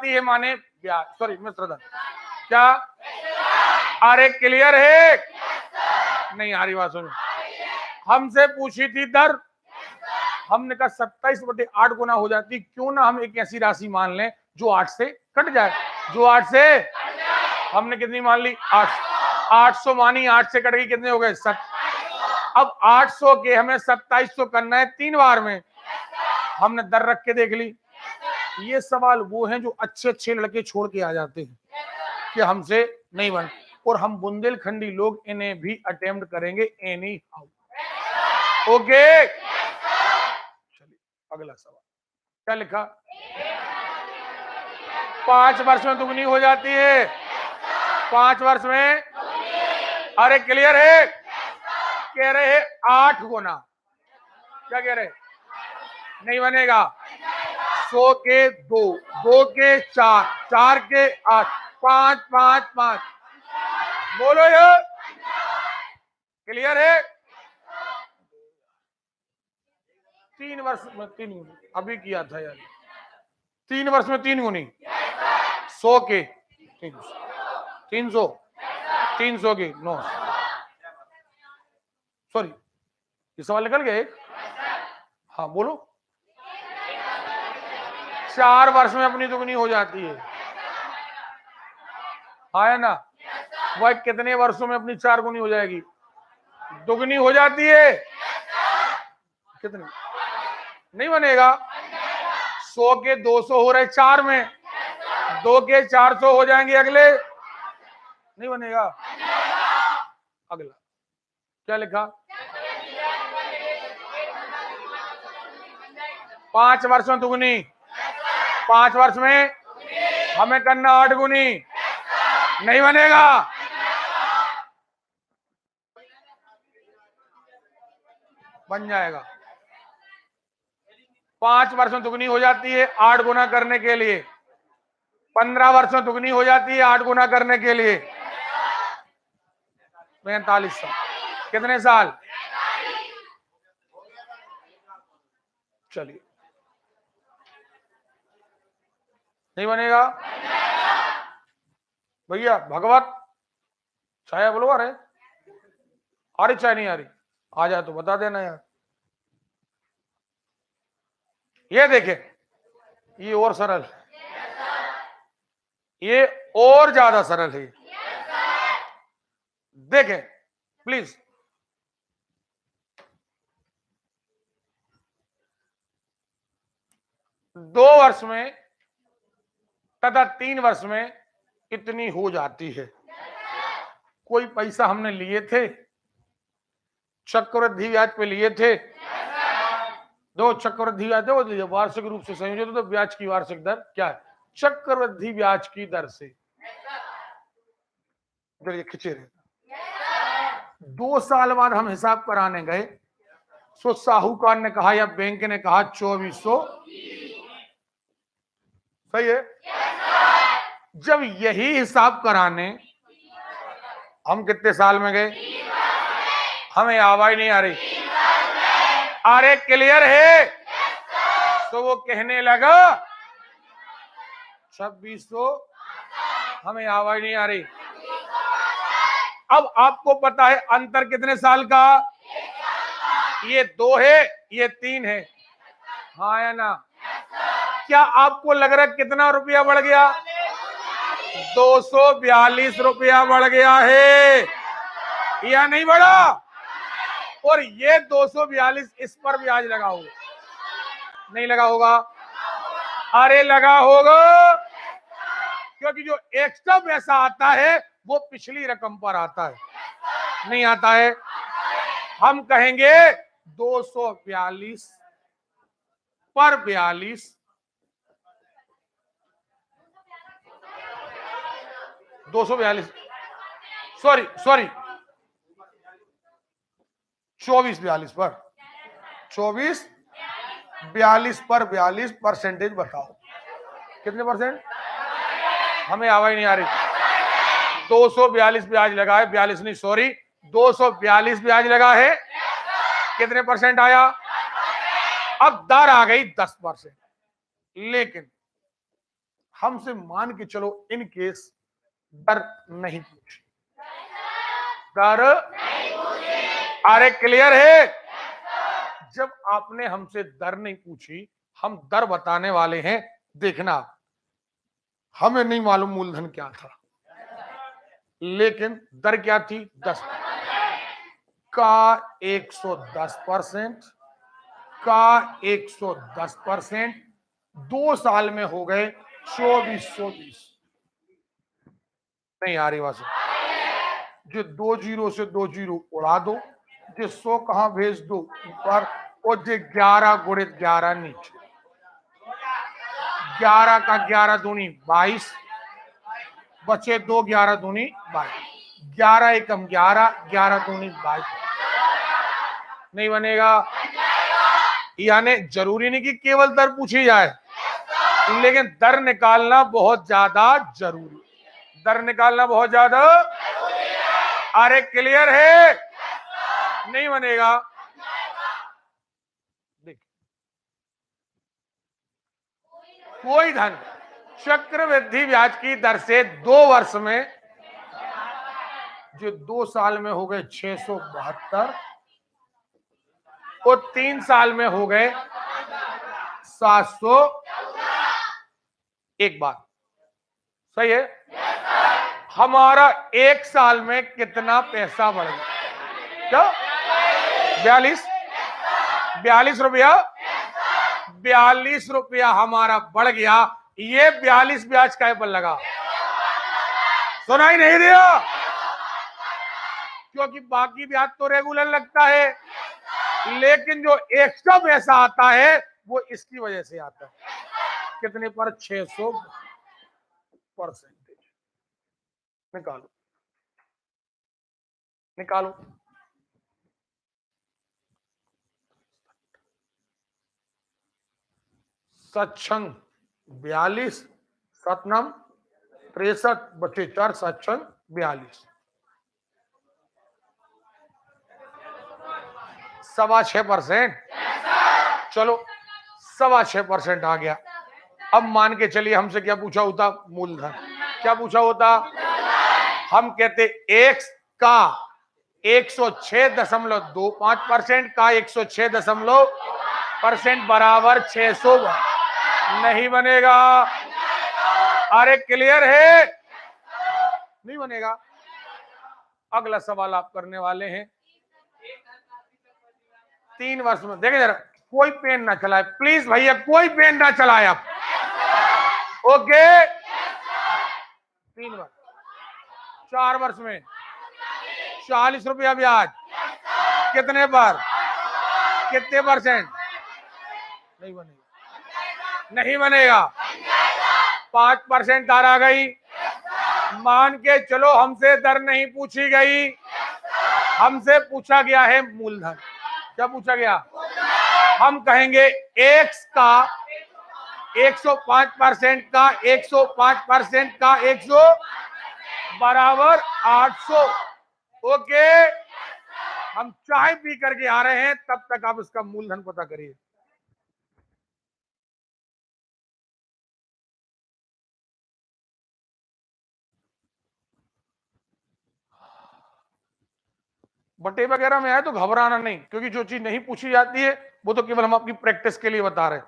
S1: है माने ब्याज, सॉरी मिश्रधन। क्या? अरे क्लियर है? नहीं आ रही बात सुनो। हमसे पूछी थी दर, हमने कहा 27/8 गुना हो जाती, क्यों ना हम एक ऐसी राशि मान लें जो 8 से कट जाए। जो 8 से, हमने कितनी मान ली? 800 मानी, 8 से कट गई, कितने हो गए? 7। अब 800 के हमें 2700 करना है 3 बार में। हमने दर रख के देख ली। ये सवाल वो हैं जो अच्छे लड़के छोड़ के आ जाते हैं कि हमसे नहीं बन, और हम बुंदेलखंडी लोग इन्हें भी अटेम्प्ट करेंगे एनी हाउ। ओके, चलिए अगला सवाल क्या लिखा? 5 वर्ष में दुगनी हो जाती है। 5 वर्ष में, अरे क्लियर है? कह रहे हैं 8 गुना। क्या कह रहे? नहीं बनेगा। 100 के 2, 2 के 4, 4 के 8, 5, 5, 5। बोलो यार, क्लियर है? 3 वर्ष में 3 गुनी अभी किया था यार। 3 वर्ष में 3 गुनी, 100 के 300, 300 के 9। सॉरी, ये सवाल निकल गया एक। हाँ बोलो। 4 वर्ष में अपनी दुगनी हो जाती है, है ना? वह कितने वर्षों में अपनी 4 गुनी हो जाएगी? दुगनी हो जाती है। कितनी? नहीं बनेगा। 100 के 200 हो रहे 4 में, 2 के 400 हो जाएंगे अगले। नहीं बनेगा। अगला क्या लिखा? 5 वर्षों दुगनी, 5 वर्ष में हमें करना 8 गुनी, नहीं बनेगा। बन जाएगा। 5 वर्षों दुगनी हो जाती है 8 गुना करने के लिए, 15 वर्षों दुगनी हो जाती है 8 गुना करने के लिए 45 साल। कितने साल? चलिए, नहीं बनेगा भैया। भगवत चाय बोलो, अरे आ रही चाय नहीं आ रही? आ जाए तो बता देना यार। ये देखे, ये और सरल, ये और ज्यादा सरल है। देखें प्लीज, दो वर्ष में तथा 3 वर्ष में इतनी हो जाती है। कोई पैसा हमने लिए थे, चक्रवृद्धि ब्याज पे लिए थे, दो चक्रवृद्धि ब्याज दो वार्षिक रूप से संयोजित, तो ब्याज की वार्षिक दर क्या है? चक्रवृद्धि ब्याज की दर से ये खिंचे रहे। 2 साल बाद हम हिसाब कराने गए, सो साहूकार ने कहा या बैंक ने कहा 2400, सही है। जब यही हिसाब कराने हम कितने साल में गए? हमें आवाज नहीं आ रही, अरे क्लियर है? तो वो कहने लगा 2600, हमें आवाज नहीं आ रही। अब आपको पता है अंतर कितने साल का? ये 2 है, ये 3 है, हाँ या ना? क्या आपको लग रहा है कितना रुपया बढ़ गया? 242 रुपया बढ़ गया है या नहीं बढ़ा? और ये 242 इस पर ब्याज लगा होगा, नहीं लगा होगा? अरे लगा होगा, क्योंकि जो एक्स्ट्रा पैसा आता है वो पिछली रकम पर आता है, नहीं आता है? हम कहेंगे 242 पर 42, 242 सॉरी 2442 पर 42 पर 42 परसेंटेज बताओ कितने परसेंट? हमें आवाज नहीं आ रही। 242 ब्याज लगा है, 42 नहीं सॉरी 242 ब्याज लगा है, कितने परसेंट आया? अब दर आ गई 10%। लेकिन हमसे मान के चलो इन केस दर नहीं पूछी, दर अरे क्लियर है? जब आपने हमसे दर नहीं पूछी, हम दर बताने वाले हैं। देखना, हमें नहीं मालूम मूलधन क्या था, लेकिन दर क्या थी? 10 का 110% का 110%, 2 साल में हो गए 2420। नहीं आ रही बात? जो 2 जीरो से 2 जीरो उड़ा दो, जो 100 कहां भेज दो ऊपर, और जो 11 गुणित 11 नीचे, 11 का 11 दूनी 22, बचे 2 11 दूनी 22, 11 एकम 11, 11 दूनी 22, नहीं बनेगा? यानी जरूरी नहीं कि केवल दर पूछी जाए, लेकिन दर निकालना बहुत ज्यादा जरूरी, दर निकालना बहुत ज्यादा। अरे क्लियर है? नहीं बनेगा? देखिए, कोई धन चक्रवृद्धि ब्याज की दर से 2 वर्ष में, जो 2 साल में हो गए 672, और 3 साल में हो गए 700। एक बात सही है, हमारा 1 साल में कितना पैसा बढ़ गया? क्या? 42 रुपया, 42 रुपया हमारा बढ़ गया। ये 42 ब्याज काय पर लगा? सुनाई नहीं दिया? क्योंकि बाकी ब्याज तो रेगुलर लगता है, लेकिन जो एक्स्ट्रा पैसा आता है वो इसकी वजह से आता है। कितने पर? 600%। निकालो निकालो। सत्संग 42, सतनाम 63 बटे 4, सत्संग 42, 6.25%। चलो 6.25% आ गया। अब मान के चलिए हमसे क्या पूछा होता? मूलधन। क्या पूछा होता? हम कहते एक्स का 106.25% का 106% बराबर 600 नहीं बनेगा। अरे क्लियर है? नहीं बनेगा। अगला सवाल आप करने वाले हैं 3 वर्ष में। देखें जरा, कोई पेन ना चलाए प्लीज भैया, कोई पेन ना चलाए आप। ओके 3 वर्ष। 4 वर्ष में 40 रुपया ब्याज। कितने पर? कितने परसेंट? नहीं बनेगा। नहीं बनेगा। 5% दर आ गई। मान के चलो हमसे दर नहीं पूछी गई, हमसे पूछा गया है मूलधन। क्या पूछा गया? हम कहेंगे एक्स का 105% का 105% का 100 बराबर 800। ओके, हम चाय पी करके आ रहे हैं, तब तक आप इसका मूलधन पता करिए। बटे वगैरह में आए तो घबराना नहीं, क्योंकि जो चीज नहीं पूछी जाती है वो तो केवल हम अपनी प्रैक्टिस के लिए बता रहे हैं।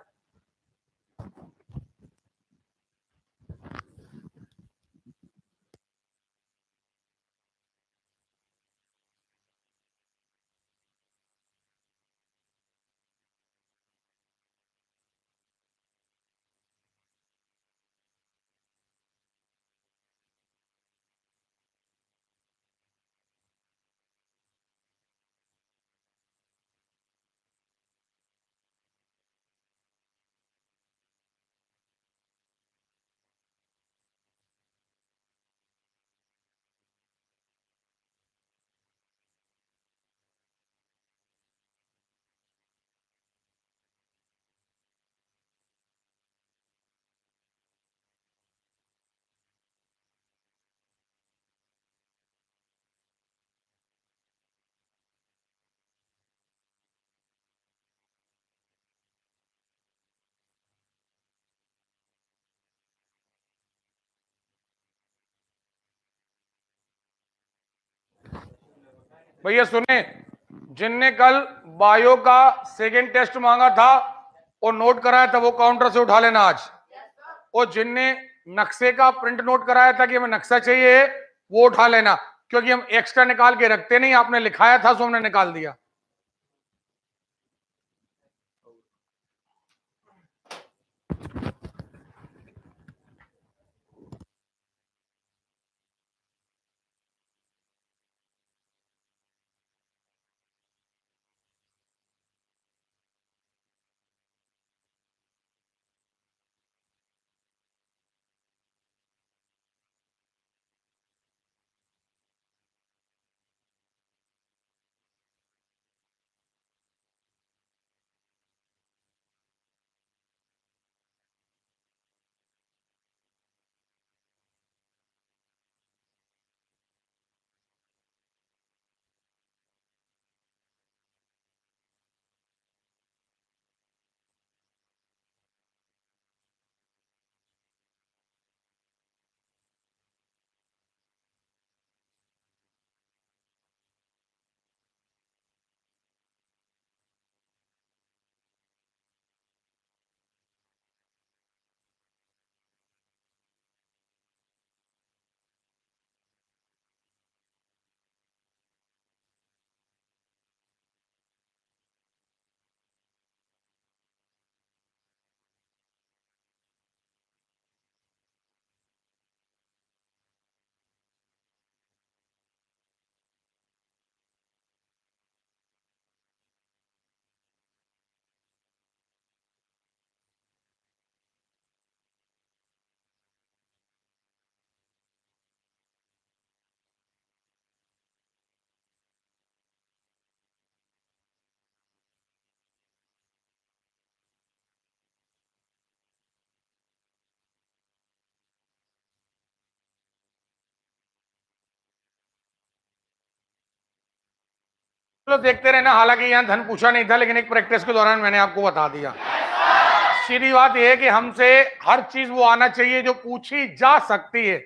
S1: भैया सुने, जिनने कल बायो का सेकेंड टेस्ट मांगा था और नोट कराया था वो काउंटर से उठा लेना आज। और जिनने नक्शे का प्रिंट नोट कराया था कि हमें नक्शा चाहिए, वो उठा लेना, क्योंकि हम एक्स्ट्रा निकाल के रखते नहीं। आपने लिखाया था सो हमने निकाल दिया। चलो देखते रहना। हालांकि यहाँ धन पूछा नहीं था, लेकिन एक प्रैक्टिस के दौरान मैंने आपको बता दिया। सीधी बात यह है कि हमसे हर चीज वो आना चाहिए जो पूछी जा सकती है,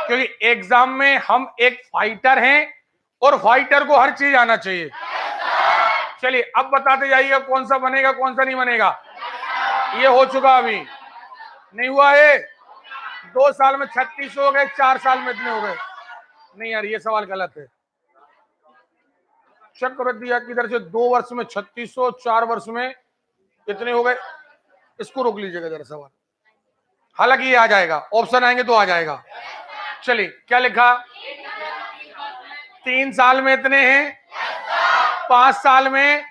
S1: क्योंकि एग्जाम में हम एक फाइटर हैं और फाइटर को हर चीज आना चाहिए। चलिए अब बताते जाइएगा कौन सा बनेगा कौन सा नहीं बनेगा। ये हो चुका, अभी नहीं हुआ है। 2 साल में 36 हो गए, 4 साल में इतने हो गए। नहीं यार, ये सवाल गलत है। चक्रवृद्धि ब्याज की दर से 2 वर्ष में 3600, 4 वर्ष में इतने हो गए। इसको रोक लीजिएगा जरा सवाल। हालांकि ये आ जाएगा, ऑप्शन आएंगे तो आ जाएगा। चलिए क्या लिखा, 3 साल में इतने हैं, 5 साल में।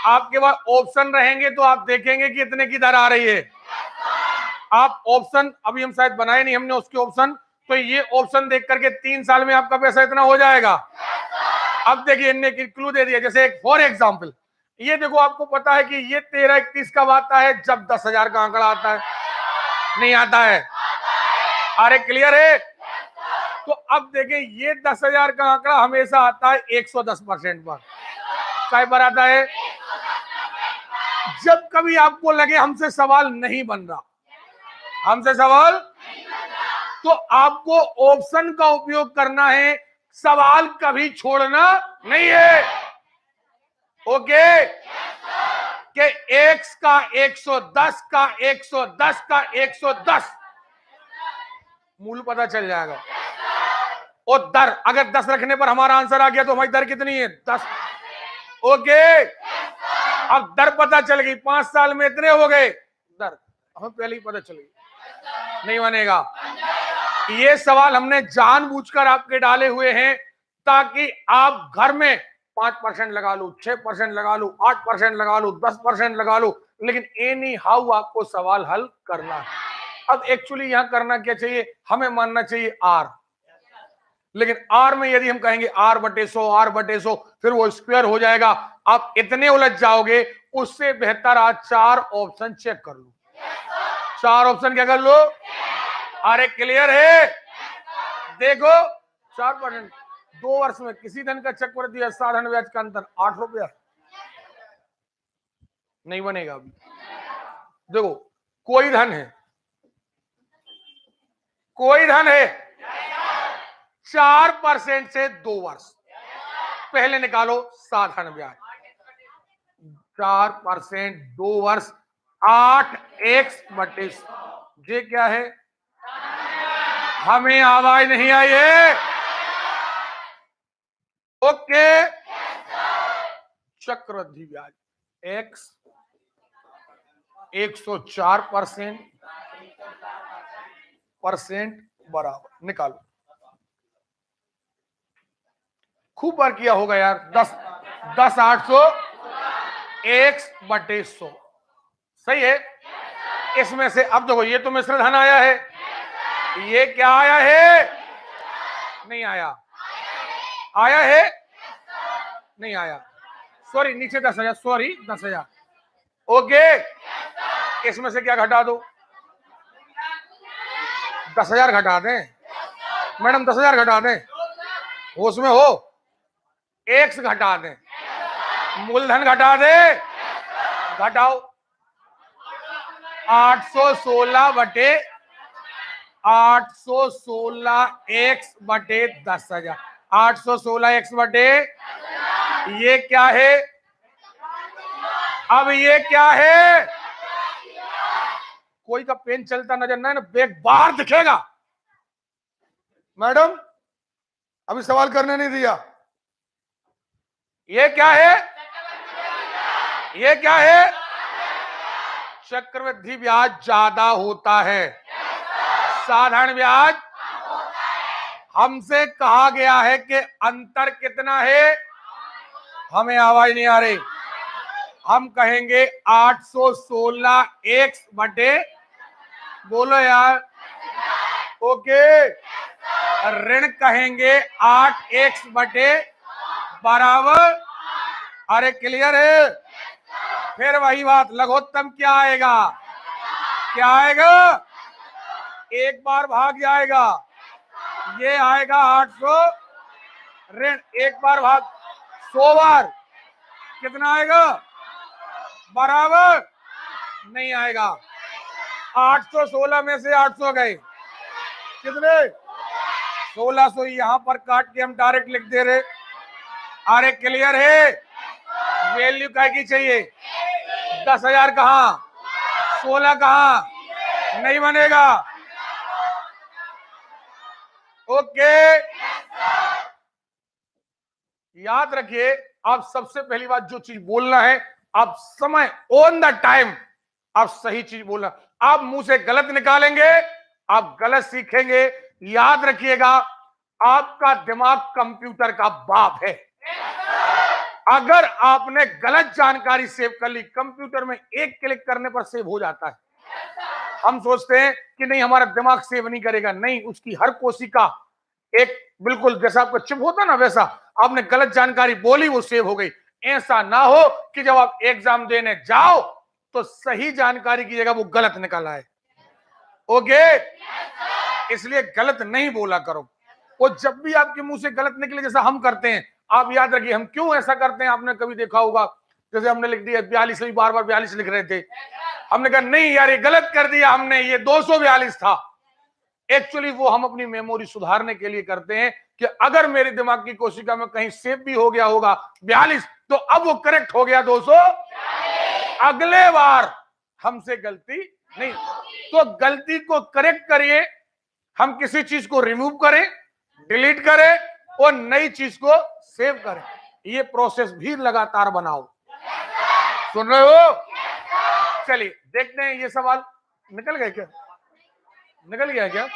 S1: आपके पास ऑप्शन रहेंगे तो आप देखेंगे कि इतने की दर आ रही है। आप ऑप्शन अभी हम शायद बनाए नहीं हमने उसके ऑप्शन, तो ये ऑप्शन देख करके 3 साल में आपका पैसा इतना हो जाएगा। अब देखिए इनने क्लू दे दिया, जैसे एक फॉर एग्जाम्पल ये देखो, आपको पता है कि ये 13-31 कब आता है, जब 10,000 का आंकड़ा आता है। नहीं आता है? अरे क्लियर है? तो अब देखें, ये 10,000 का आंकड़ा हमेशा आता है 110% पर। काय पर आता है? जब कभी आपको लगे हमसे सवाल नहीं बन रहा, हमसे सवाल, तो आपको ऑप्शन का उपयोग करना है, सवाल कभी छोड़ना नहीं है। ओके? कि x का 110 का 110 का 110 मूल पता चल जाएगा। और दर, अगर 10 रखने पर हमारा आंसर आ गया तो हमारी दर कितनी है? 10। ओके? अब दर पता चल गई, 5 साल में इतने हो गए, दर हमें पहले ही पता चल गई। नहीं बनेगा। ये सवाल हमने जानबूझकर आपके डाले हुए हैं ताकि आप घर में 5% लगा लो, 6% लगा लो, 8% लगा लो, 10% लगा लो, लेकिन एनी हाउ आपको सवाल हल करना है। अब एक्चुअली यहां करना क्या चाहिए, हमें मानना चाहिए आर, लेकिन आर में यदि हम कहेंगे r/100 r/100 फिर वो स्क्वायर हो जाएगा। आप इतने उलझ जाओगे, उससे बेहतर आज 4 ऑप्शन चेक कर लो। 4 ऑप्शन क्या कर लो? अरे क्लियर है? देखो 4%, 2 वर्ष में किसी धन का चक्रवृद्धि साधारण ब्याज का अंतर 8 रुपया। नहीं बनेगा। अभी देखो, कोई धन है, कोई धन है 4% से 2 वर्ष, पहले निकालो साधारण ब्याज। 4% 2 वर्ष 8x/100। ये क्या है? हमें आवाज नहीं आई है। ओके? चक्रवृद्धि ब्याज x 104% बराबर, निकालो। खूब बार किया होगा यार। 10 800 x/100 सही है। इसमें से अब देखो, ये तो मिश्र धन आया है, ये क्या आया है? नहीं आया। आया है? नहीं आया। सॉरी, नीचे 10,000, सॉरी 10,000। ओके? इसमें से क्या घटा दो? 10,000 घटा दें मैडम, 10,000 घटा दें, होश में हो। एक्स घटा दें, मूलधन घटा दे, घटाओ। 816 x/10,000। 816 x/, ये क्या है? अब ये क्या है? कोई का पेन चलता नजर ना, बैग बाहर दिखेगा। मैडम अभी सवाल करने नहीं दिया। ये क्या है? ये क्या है? चक्रवृद्धि ब्याज ज्यादा होता है, साधारण ब्याज। हमसे कहा गया है कि अंतर कितना है, हमें आवाज नहीं आ रही। हम कहेंगे 816 x/, बोलो यार। ओके? ऋण कहेंगे 8x/, बराबर। अरे क्लियर है? फिर वही बात, लघुत्तम क्या आएगा? क्या आएगा? एक बार भाग जाएगा, ये आएगा 800, ऋण एक बार भाग। 100 बार कितना आएगा? बराबर नहीं आएगा। 816 में से 800 गए, कितने? 1600 यहां पर काट के हम डायरेक्ट लिख दे रहे। अरे क्लियर है? वैल्यू क्या की चाहिए? 10,000 कहां, 16 कहां? नहीं बनेगा। ओके, याद रखिए, आप सबसे पहली बात जो चीज बोलना है, आप समय ऑन द टाइम आप सही चीज बोलना। आप मुंह से गलत निकालेंगे, आप गलत सीखेंगे। याद रखिएगा, आपका दिमाग कंप्यूटर का बाप है। अगर आपने गलत जानकारी सेव कर ली, कंप्यूटर में एक क्लिक करने पर सेव हो जाता है। हम सोचते हैं कि नहीं हमारा दिमाग सेव नहीं करेगा, नहीं, उसकी हर कोशिका एक बिल्कुल जैसा आपका चिप होता ना, वैसा आपने गलत जानकारी बोली, वो सेव हो गई। ऐसा ना हो कि जब आप एग्जाम देने जाओ तो सही जानकारी की जगह वो गलत निकल आए। ओके, इसलिए गलत नहीं बोला करो। वो जब भी आपके मुंह से गलत निकले, जैसा हम करते हैं, आप याद रखिए हम क्यों ऐसा करते हैं। आपने कभी देखा होगा, जैसे हमने लिख दिया 42, बार बार 42 लिख रहे थे, हमने कहा नहीं यार ये गलत कर दिया हमने, ये 242 था। एक्चुअली वो हम अपनी मेमोरी सुधारने के लिए करते हैं कि अगर मेरे दिमाग की कोशिका में कहीं सेव भी हो गया होगा 42, तो अब वो करेक्ट हो गया 200, अगले बार हमसे गलती नहीं। तो गलती को करेक्ट करिए, हम किसी चीज को रिमूव करें, डिलीट करें और नई चीज को सेव करें। ये प्रोसेस भी लगातार बनाओ। सुन रहे हो? चलिए देखते हैं, ये सवाल निकल गए क्या? निकल गया क्या?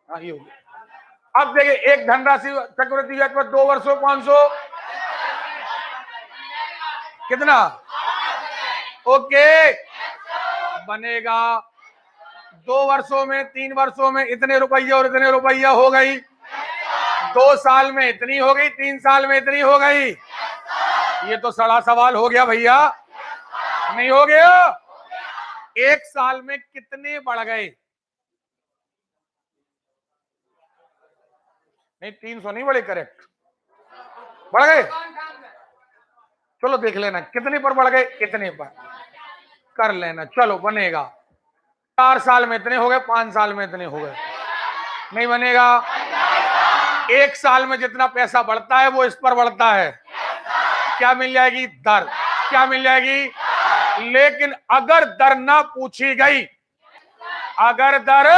S1: हाँ, ये हो गया। अब देखिए, एक धनराशि चक्रवृद्धि ब्याज पर 2 वर्षों 500 कितना? ओके, बनेगा 2 वर्षों में, 3 वर्षों में इतने रुपया और इतने रुपया हो गई, 2 साल में इतनी हो गई, 3 साल में इतनी हो गई। ये तो सड़ा सवाल हो गया भैया, नहीं हो गया? 1 साल में कितने बढ़ गए? नहीं, 300 नहीं बढ़े, करेक्ट बढ़ गए। चलो देख लेना कितने पर बढ़ गए, इतने पर कर लेना। चलो बनेगा 4 साल में इतने हो गए, 5 साल में इतने हो गए। नहीं बनेगा। 1 साल में जितना पैसा बढ़ता है वो इस पर बढ़ता है, क्या मिल जाएगी? दर। क्या मिल जाएगी? लेकिन अगर दर ना पूछी गई, अगर दर,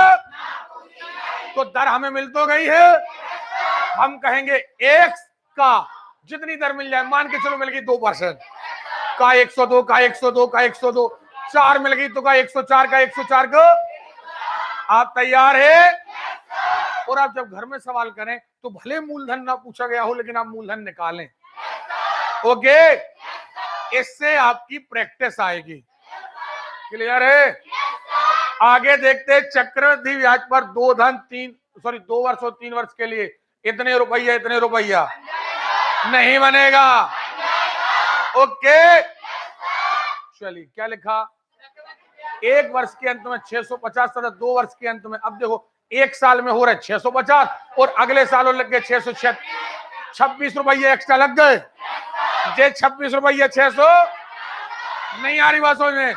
S1: तो दर हमें मिल तो गई है। हम कहेंगे एक्स का जितनी दर मिल जाए, मान के चलो मिल गई 2% का 102 का 102 का 102, 4 मिल गई तो का 104 का 104 को। आप तैयार है? और आप जब घर में सवाल करें तो भले मूलधन ना पूछा गया हो, लेकिन आप मूलधन निकालें। ओके, इससे आपकी प्रैक्टिस आएगी। क्लियर है? आगे देखते, चक्रवृद्धि ब्याज पर 2 वर्ष और 3 वर्ष के लिए इतने रुपया, इतने रुपया नहीं बनेगा। ओके, चलिए क्या लिखा? 1 वर्ष के अंत में 650 तथा 2 वर्ष के अंत में, अब देखो 1 साल में हो रहा है 650 और अगले सालों लग गए 606, 26 रुपये एक्स्ट्रा लग गए। जे 26 रुपये 600 नहीं आ रही बात समझ में?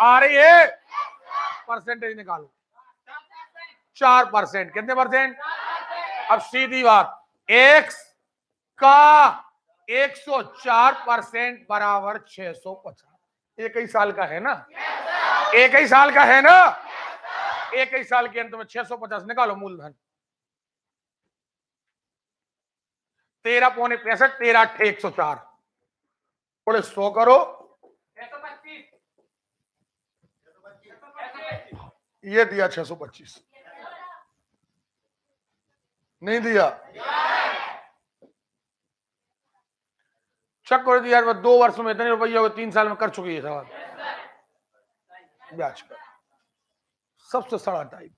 S1: आ रही है? परसेंटेज निकालो। 4%। कितने परसेंट? अब सीधी बात, एक्स का 104% बराबर 650। एक ही साल का है ना? एक ही साल का है ना? एक ही साल के अंत में 650 निकालो मूलधन। 13 पौने 65, 13 8 104, थोड़े 100 करो, ये दिया 625, नहीं दिया। चक्रवृद्धि ब्याज पर 2 वर्षों में इतने रुपये हो गए, 3 साल में कर चुकी है सवाल। ब्याज का सबसे सड़ा टाइप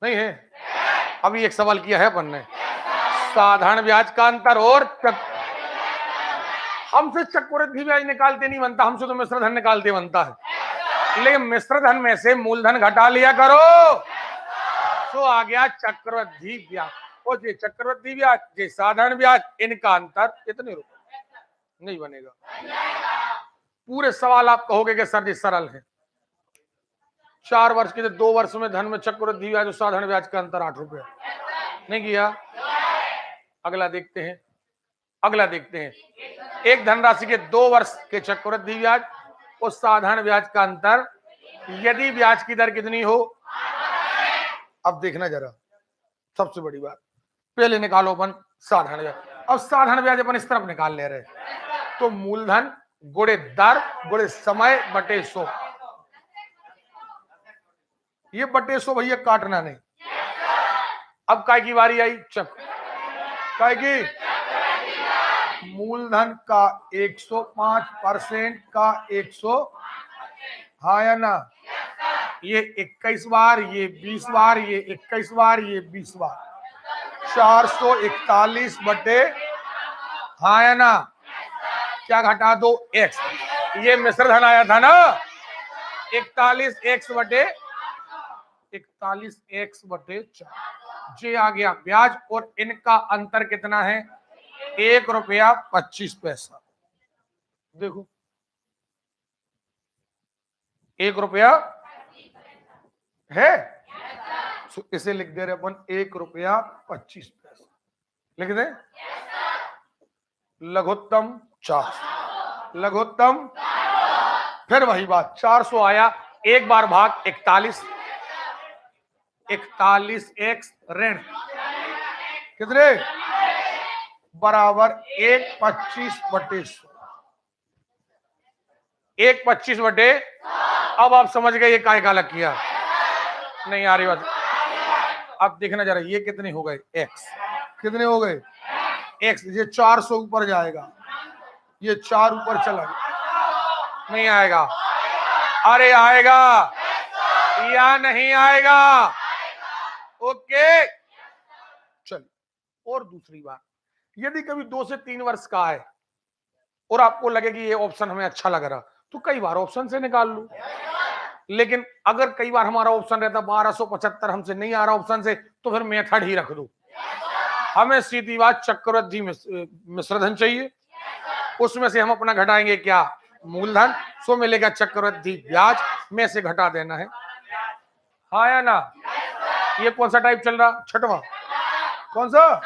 S1: नहीं है। अभी एक सवाल किया है अपन ने, साधारण ब्याज का अंतर और हमसे चक्रवृद्धि ब्याज निकालते नहीं बनता, हमसे तो मिश्र धन निकालते बनता है। लेकिन मिश्र धन में से मूलधन घटा लिया करो तो आ गया चक्रवृद्धि ब्याज। और ये चक्रवृद्धि ब्याज, ये साधारण ब्याज, इनका अंतर इतने रुपए नहीं बनेगा। पूरे सवाल आप कहोगे कि सर जी सरल है, 4 वर्ष के 2 वर्ष में धन में चक्रवृद्धि ब्याज और साधारण ब्याज का अंतर 8 रुपए नहीं किया। अगला देखते हैं, अगला देखते हैं। एक धनराशि के 2 वर्ष के चक्रवृद्धि ब्याज और साधारण ब्याज का अंतर यदि ब्याज की दर कितनी हो। अब देखना जरा, सबसे बड़ी बात, पहले निकालो अपन साधारण ब्याज। अब साधारण ब्याज अपन इस तरफ निकाल ले रहे, तो मूलधन गुणे दर गुणे समय बटे 100। ये बटे 100 भैया काटना नहीं। अब काय की बारी आई, चक्र काय की, मूलधन का 105% का 100, हाँ या ना, ये 21 बार, ये 20 बार, ये 21 बार, ये 20 बार, 441 बटे, हाँ या ना, क्या घटा दो, एक्स। ये मिश्र धन आया था ना, 41 एक्स बटे 4 जे आ गया ब्याज, और इनका अंतर कितना है, 1 रुपया 25 पैसा। देखो 1 रुपया है, तो इसे लिख दे रहे अपन 1 रुपया 25 पैसा लिख दे। लघुत्तम 400, लघुत्तम, फिर वही बात, 400 आया, एक बार भाग 41, 41 एक्स ऋण कितने बराबर 125 बटे 100, 125 बटे। अब आप समझ गए ये काय का अलग किया, नहीं आ रही बात। अब देखना जरा, ये कितने हो गए, एक्स कितने हो गए, एक्स, ये 400 ऊपर जाएगा, ये 4 ऊपर चला गया, नहीं आएगा, अरे आएगा या नहीं आएगा, ओके। चल, और दूसरी बात, यदि कभी 2 से 3 वर्ष का है और आपको लगे कि ये ऑप्शन हमें अच्छा लग रहा, तो कई बार ऑप्शन से निकाल लो। लेकिन अगर कई बार हमारा ऑप्शन रहता 1275, हमसे नहीं आ रहा ऑप्शन से, तो फिर मेथड ही रख दो। हमें सीधी बात चक्रवृद्धि मिश्रधन चाहिए, उसमें से हम अपना घटाएंगे क्या, मूलधन, सो मिलेगा चक्रवृद्धि ब्याज में से घटा देना है, हाँ या ना। ये कौन सा टाइप चल रहा, छठवां, कौन सा।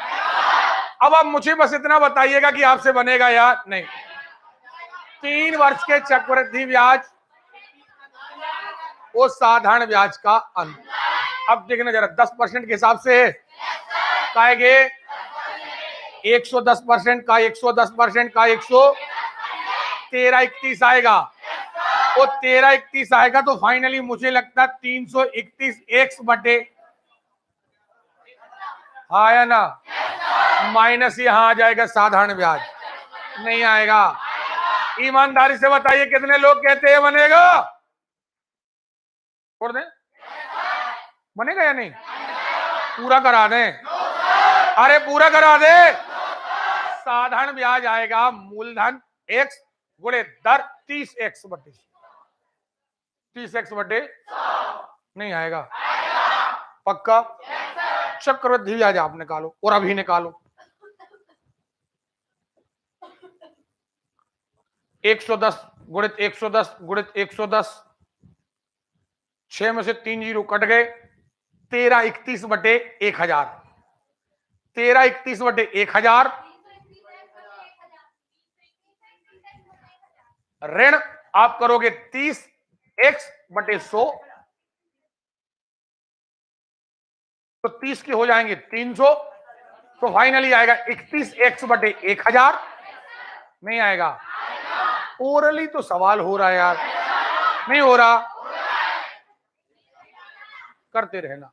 S1: अब आप मुझे बस इतना बताइएगा कि आपसे बनेगा या नहीं। 3 वर्ष के चक्रवृद्धि ब्याज और साधारण ब्याज का अंत। अब देखना जरा, 10% के हिसाब से काएंगे, 110% का 110% का 1331 आएगा, और 1331 आएगा, तो फाइनली मुझे लगता है 331 एक्स बटे, हाँ या ना, माइनस यहां आ जाएगा साधारण ब्याज, नहीं आएगा। ईमानदारी से बताइए कितने लोग कहते हैं बनेगा, छोड़ दें, बनेगा या नहीं, पूरा करा दें, अरे पूरा करा दे। साधारण ब्याज आएगा मूलधन एक्स गुणे दर 30 एक्स बटे 30 एक्स बटे, नहीं आएगा, पक्का। चक्रवृद्धि ब्याज आप निकालो, और अभी निकालो, 110 गुणित 110 गुणित 110, 6 में से 3 जीरो कट गए, 1331 बटे 1000, 1331 बटे 1000, ऋण आप करोगे 30 एक्स बटे 100, तो 30 के हो जाएंगे 300, तो फाइनली आएगा 31 एक्स बटे 1000, नहीं आएगा। ओरली तो सवाल हो रहा है यार, नहीं हो रहा, करते रहना।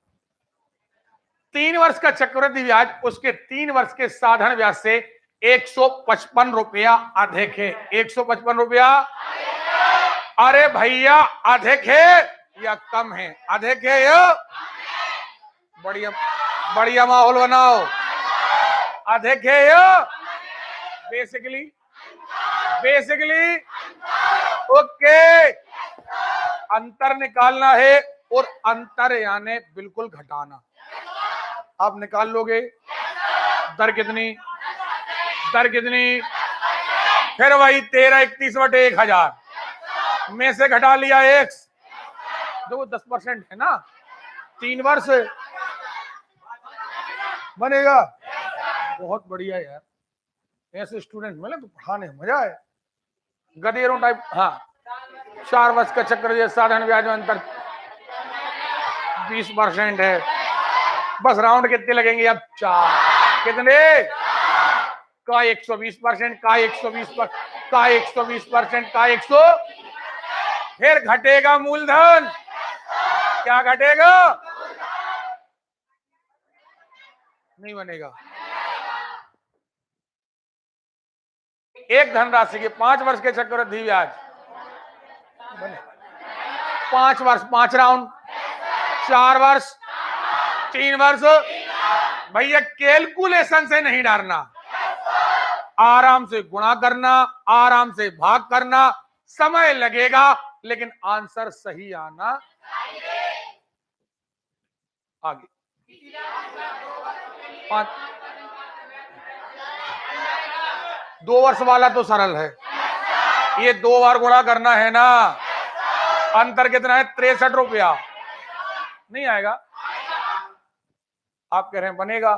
S1: 3 वर्ष का चक्रवृद्धि ब्याज उसके 3 वर्ष के साधारण ब्याज से 155 रुपया अधिक है, 155 रुपया, अरे भैया अधिक है या कम है, अधिक है या, बढ़िया बढ़िया माहौल बनाओ, अधिक है या, बेसिकली ओके। अंतर निकालना है, और अंतर यानी बिल्कुल घटाना, आप निकाल लोगे? दर कितनी? दर कितनी? फिर वही 1331/1000 में से घटा लिया एक्स, जो 10% है ना, 3 वर्ष बनेगा। बहुत बढ़िया यार, ऐसे स्टूडेंट मिले तो पढ़ाने में मजा आए। गधेरों टाइप। हाँ, 4 वर्ष का चक्र, ये साधारण ब्याज में अंतर 20% है। बस राउंड कितने लगेंगे अब? 4। कितने का? 120%, का 120%, का 120%, का 100। फिर घटेगा मूलधन। क्या घटेगा? नहीं बनेगा। एक धनराशि के 5 वर्ष के चक्रवृद्धि ब्याज बने। 5 वर्ष 5 राउंड, 4 वर्ष 3 वर्ष। भैया कैलकुलेशन से नहीं डरना, आराम से गुणा करना, आराम से भाग करना। समय लगेगा लेकिन आंसर सही आना। आगे 2 वर्ष वाला तो सरल है, ये 2 बार गुणा करना है ना। अंतर कितना है? 63 रुपया। नहीं आएगा? आप कह रहे हैं बनेगा।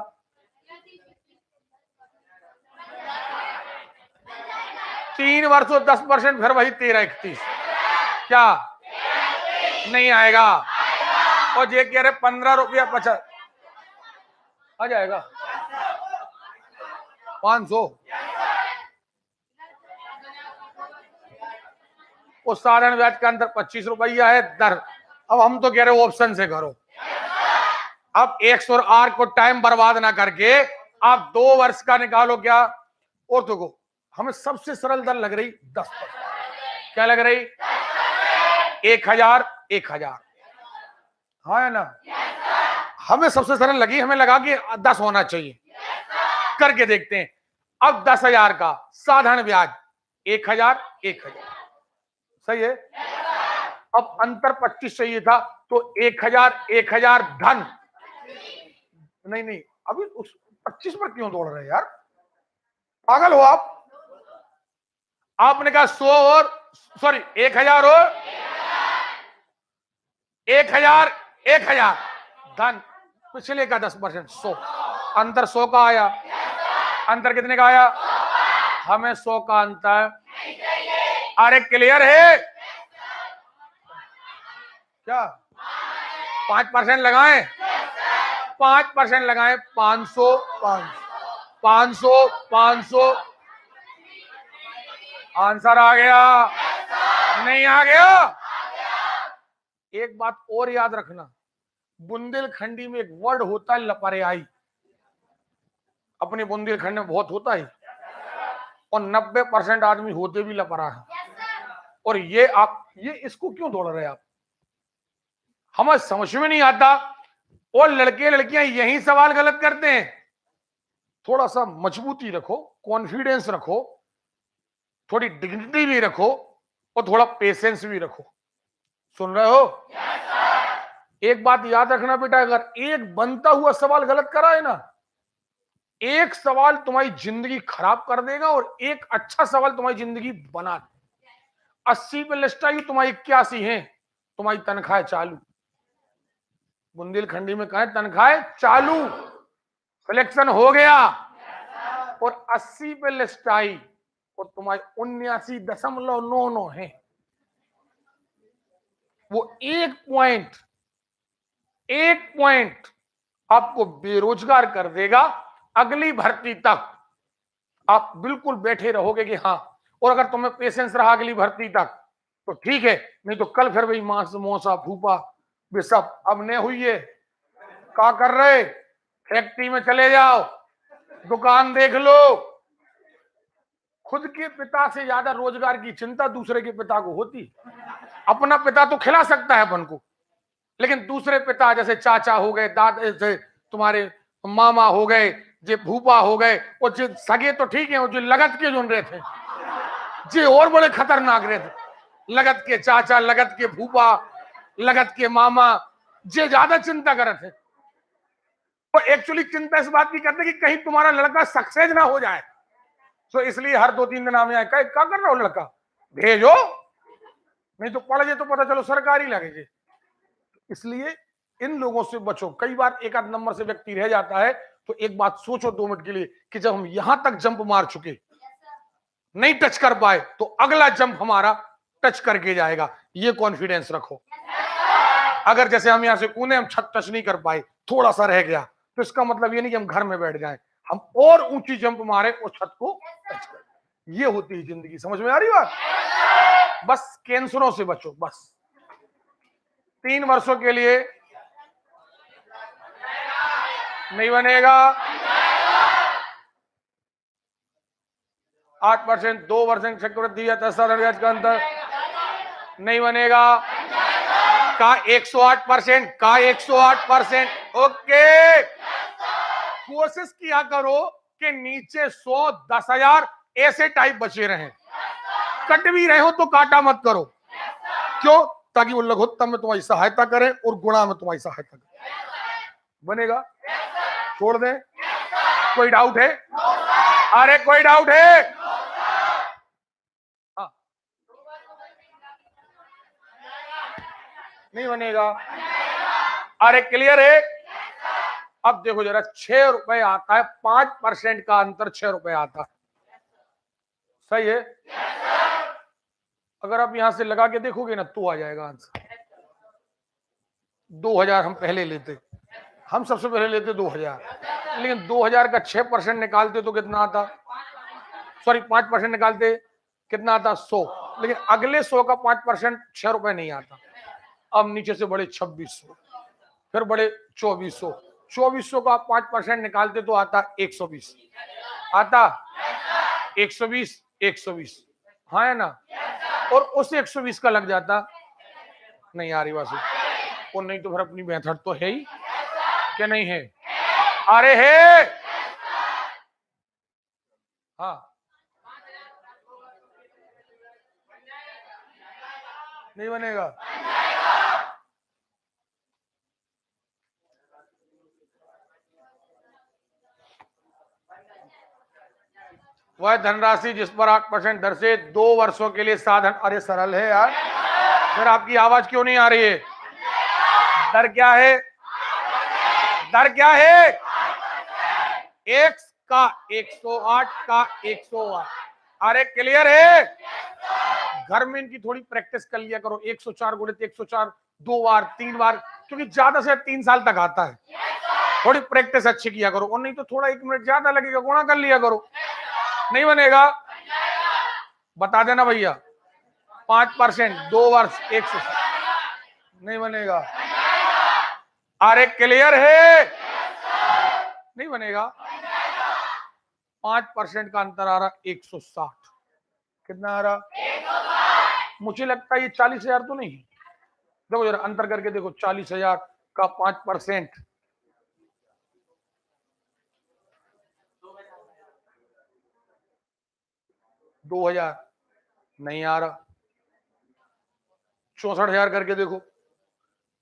S1: तीन वर्षों 10%, फिर वही 1331। क्या? नहीं आएगा। और ये कह रहे 15 रुपया 50 आ जाएगा। 500 उस साधारण ब्याज का अंतर 25 रुपया है दर। अब हम तो कह रहे ऑप्शन से करो। अब एक्स और आर को टाइम बर्बाद ना करके आप 2 वर्ष का निकालो। क्या? और तो को हमें सबसे सरल दर लग रही 10%। क्या लग रही? 1000 1000। हाँ है ना? हमें सबसे सरल लगी, हमें लगा कि 10 होना चाहिए। करके देखते हैं। अब 10,000 का साधारण ब्याज 1000 1000 सही है। अब अंतर 25 चाहिए था तो 1000 1000 धन। नहीं अभी उस 25 पर क्यों दौड़ रहे यार? पागल हो आप? आपने कहा 100 और 1000 और 1000 1000 धन, पिछले का 10% 100। अंतर 100 का आया। अंतर कितने का आया? हमें 100 का अंतर। अरे क्लियर है क्या? 5% लगाएं, 5% लगाएं। 500 500 500 आंसर आ गया? नहीं आ गया? एक बात और याद रखना, बुंदेलखंडी में एक वर्ड होता है लपरियाई। अपने बुंदेलखंड में बहुत होता है और 90% आदमी होते भी लपरा है। और ये इसको क्यों दौड़ रहे आप? हमें समझ में नहीं आता। और लड़के लड़कियां यही सवाल गलत करते हैं। थोड़ा सा मजबूती रखो, कॉन्फिडेंस रखो, थोड़ी डिग्निटी भी रखो और थोड़ा पेशेंस भी रखो। सुन रहे हो? एक बात याद रखना बेटा, अगर एक बनता हुआ सवाल गलत करा है ना, एक सवाल तुम्हारी जिंदगी खराब कर देगा और एक अच्छा सवाल तुम्हारी जिंदगी बना देगा। 80 पे लिस्ट आई, तुम्हारी 81 है, तुम्हारी तनख्वाह चालू। बुंदेलखंडी में कहें तनख्वाह चालू। सिलेक्शन हो गया और 80 पे लिस्ट आई और तुम्हारी 79.99 है। वो एक पॉइंट आपको बेरोजगार कर देगा। अगली भर्ती तक आप बिल्कुल बैठे रहोगे कि हाँ, और अगर तुम्हें पेशेंस रहा अगली भर्ती तक तो ठीक है, नहीं तो कल फिर वही मांस मौसा फूफा वे सब। अब नहीं हुई है, क्या कर रहे? फैक्ट्री में चले जाओ, दुकान देख लो। खुद के पिता से ज्यादा रोजगार की चिंता दूसरे के पिता को होती। अपना पिता तो खिला सकता है अपन को, लेकिन दूसरे पिता जैसे चाचा हो गए, दादा से तुम्हारे मामा हो गए, जो भूपा हो गए, और जो सगे तो ठीक है, जो लगत के जुन रहे थे, जो और बड़े खतरनाक रहे थे। लगत के चाचा, लगत के भूपा, लगत के मामा, जे ज्यादा चिंता कर रहे थे। तो एक्चुअली चिंता इस बात की करते हैं कि कहीं तुम्हारा लड़का सक्सेस ना हो जाए, तो इसलिए हर 2-3 दिन हमें क्या कर रहा हो लड़का भेजो, नहीं तो पढ़ जाए तो पता चलो सरकारी लगेगी। इसलिए इन लोगों से बचो। कई बार एक आध नंबर से व्यक्ति रह जाता है, तो एक बात सोचो 2 मिनट के लिए कि जब हम यहां तक जंप मार चुके, नहीं टच कर पाए, तो अगला जंप हमारा टच करके जाएगा, ये कॉन्फिडेंस रखो। अगर जैसे हम यहां से कूदे, हम छत टच नहीं कर पाए, थोड़ा सा रह गया, तो इसका मतलब ये नहीं कि हम घर में बैठ जाएं, हम और ऊंची जंप मारे और छत को टच कर। ये होती है जिंदगी। समझ में आ रही बात? बस कैंसरों से बचो। बस 3 वर्षों के लिए नहीं बनेगा। 8%, 2% चक्रवृद्धि या 10 साल ब्याज का अंतर नहीं बनेगा। का 108%, का 108%। ओके, कोशिश किया करो कि नीचे 100, 10,000 ऐसे टाइप बचे रहें। कट भी रहे हो तो काटा मत करो। क्यों? ताकि वो लघुत्तम में तुम्हारी सहायता करें और गुणा में तुम्हारी सहायता करें। बनेगा? छोड़ दें? कोई डाउट है? अरे कोई डाउट है? हाँ, नहीं बनेगा। अरे क्लियर है? अब देखो जरा, 6 रुपए आता है, 5% का अंतर 6 रुपए आता है। सही है? अगर आप यहां से लगा के देखोगे ना तो आ जाएगा आंसर। 2000 हम पहले लेते, हम सबसे पहले लेते 2000, लेकिन 2000 का 6% निकालते तो कितना आता? सॉरी, 5% निकालते कितना आता? 100। लेकिन अगले 100 का 5% 6 रुपए नहीं आता। अब नीचे से बड़े 2600, फिर बड़े 2400, 2400 का 5% निकालते तो आता 120। आता 120, 120, हाँ है ना? और उस 120 का लग जाता, नहीं आ रही बात, और नहीं तो फिर अपनी मेथड तो है ही, क्या नहीं है? अरे है। हाँ, नहीं बनेगा। वह धनराशि जिस पर 8% दर से 2 वर्षों के लिए साधन। अरे सरल है यार, फिर आपकी आवाज क्यों नहीं आ रही है? दर क्या है? दर क्या है? एक्स का 108 का 108। अरे क्लियर है? घर में इनकी थोड़ी प्रैक्टिस कर लिया करो। 104 गुणित 104 2 बार 3 बार, क्योंकि ज्यादा से 3 साल तक आता है। थोड़ी प्रैक्टिस अच्छी किया करो, और नहीं तो थोड़ा 1 मिनट ज्यादा लगेगा, गुणा कर लिया करो। नहीं बनेगा? बता देना भैया। 5%, 2 वर्ष 100, नहीं बनेगा। अरे क्लियर है? नहीं बनेगा। 5% का अंतर आ रहा 160। कितना आ रहा? मुझे लगता है ये 40,000 तो नहीं। देखो जरा अंतर करके देखो, 40,000 का 5%, 2,000 नहीं आ रहा। 64,000 करके देखो,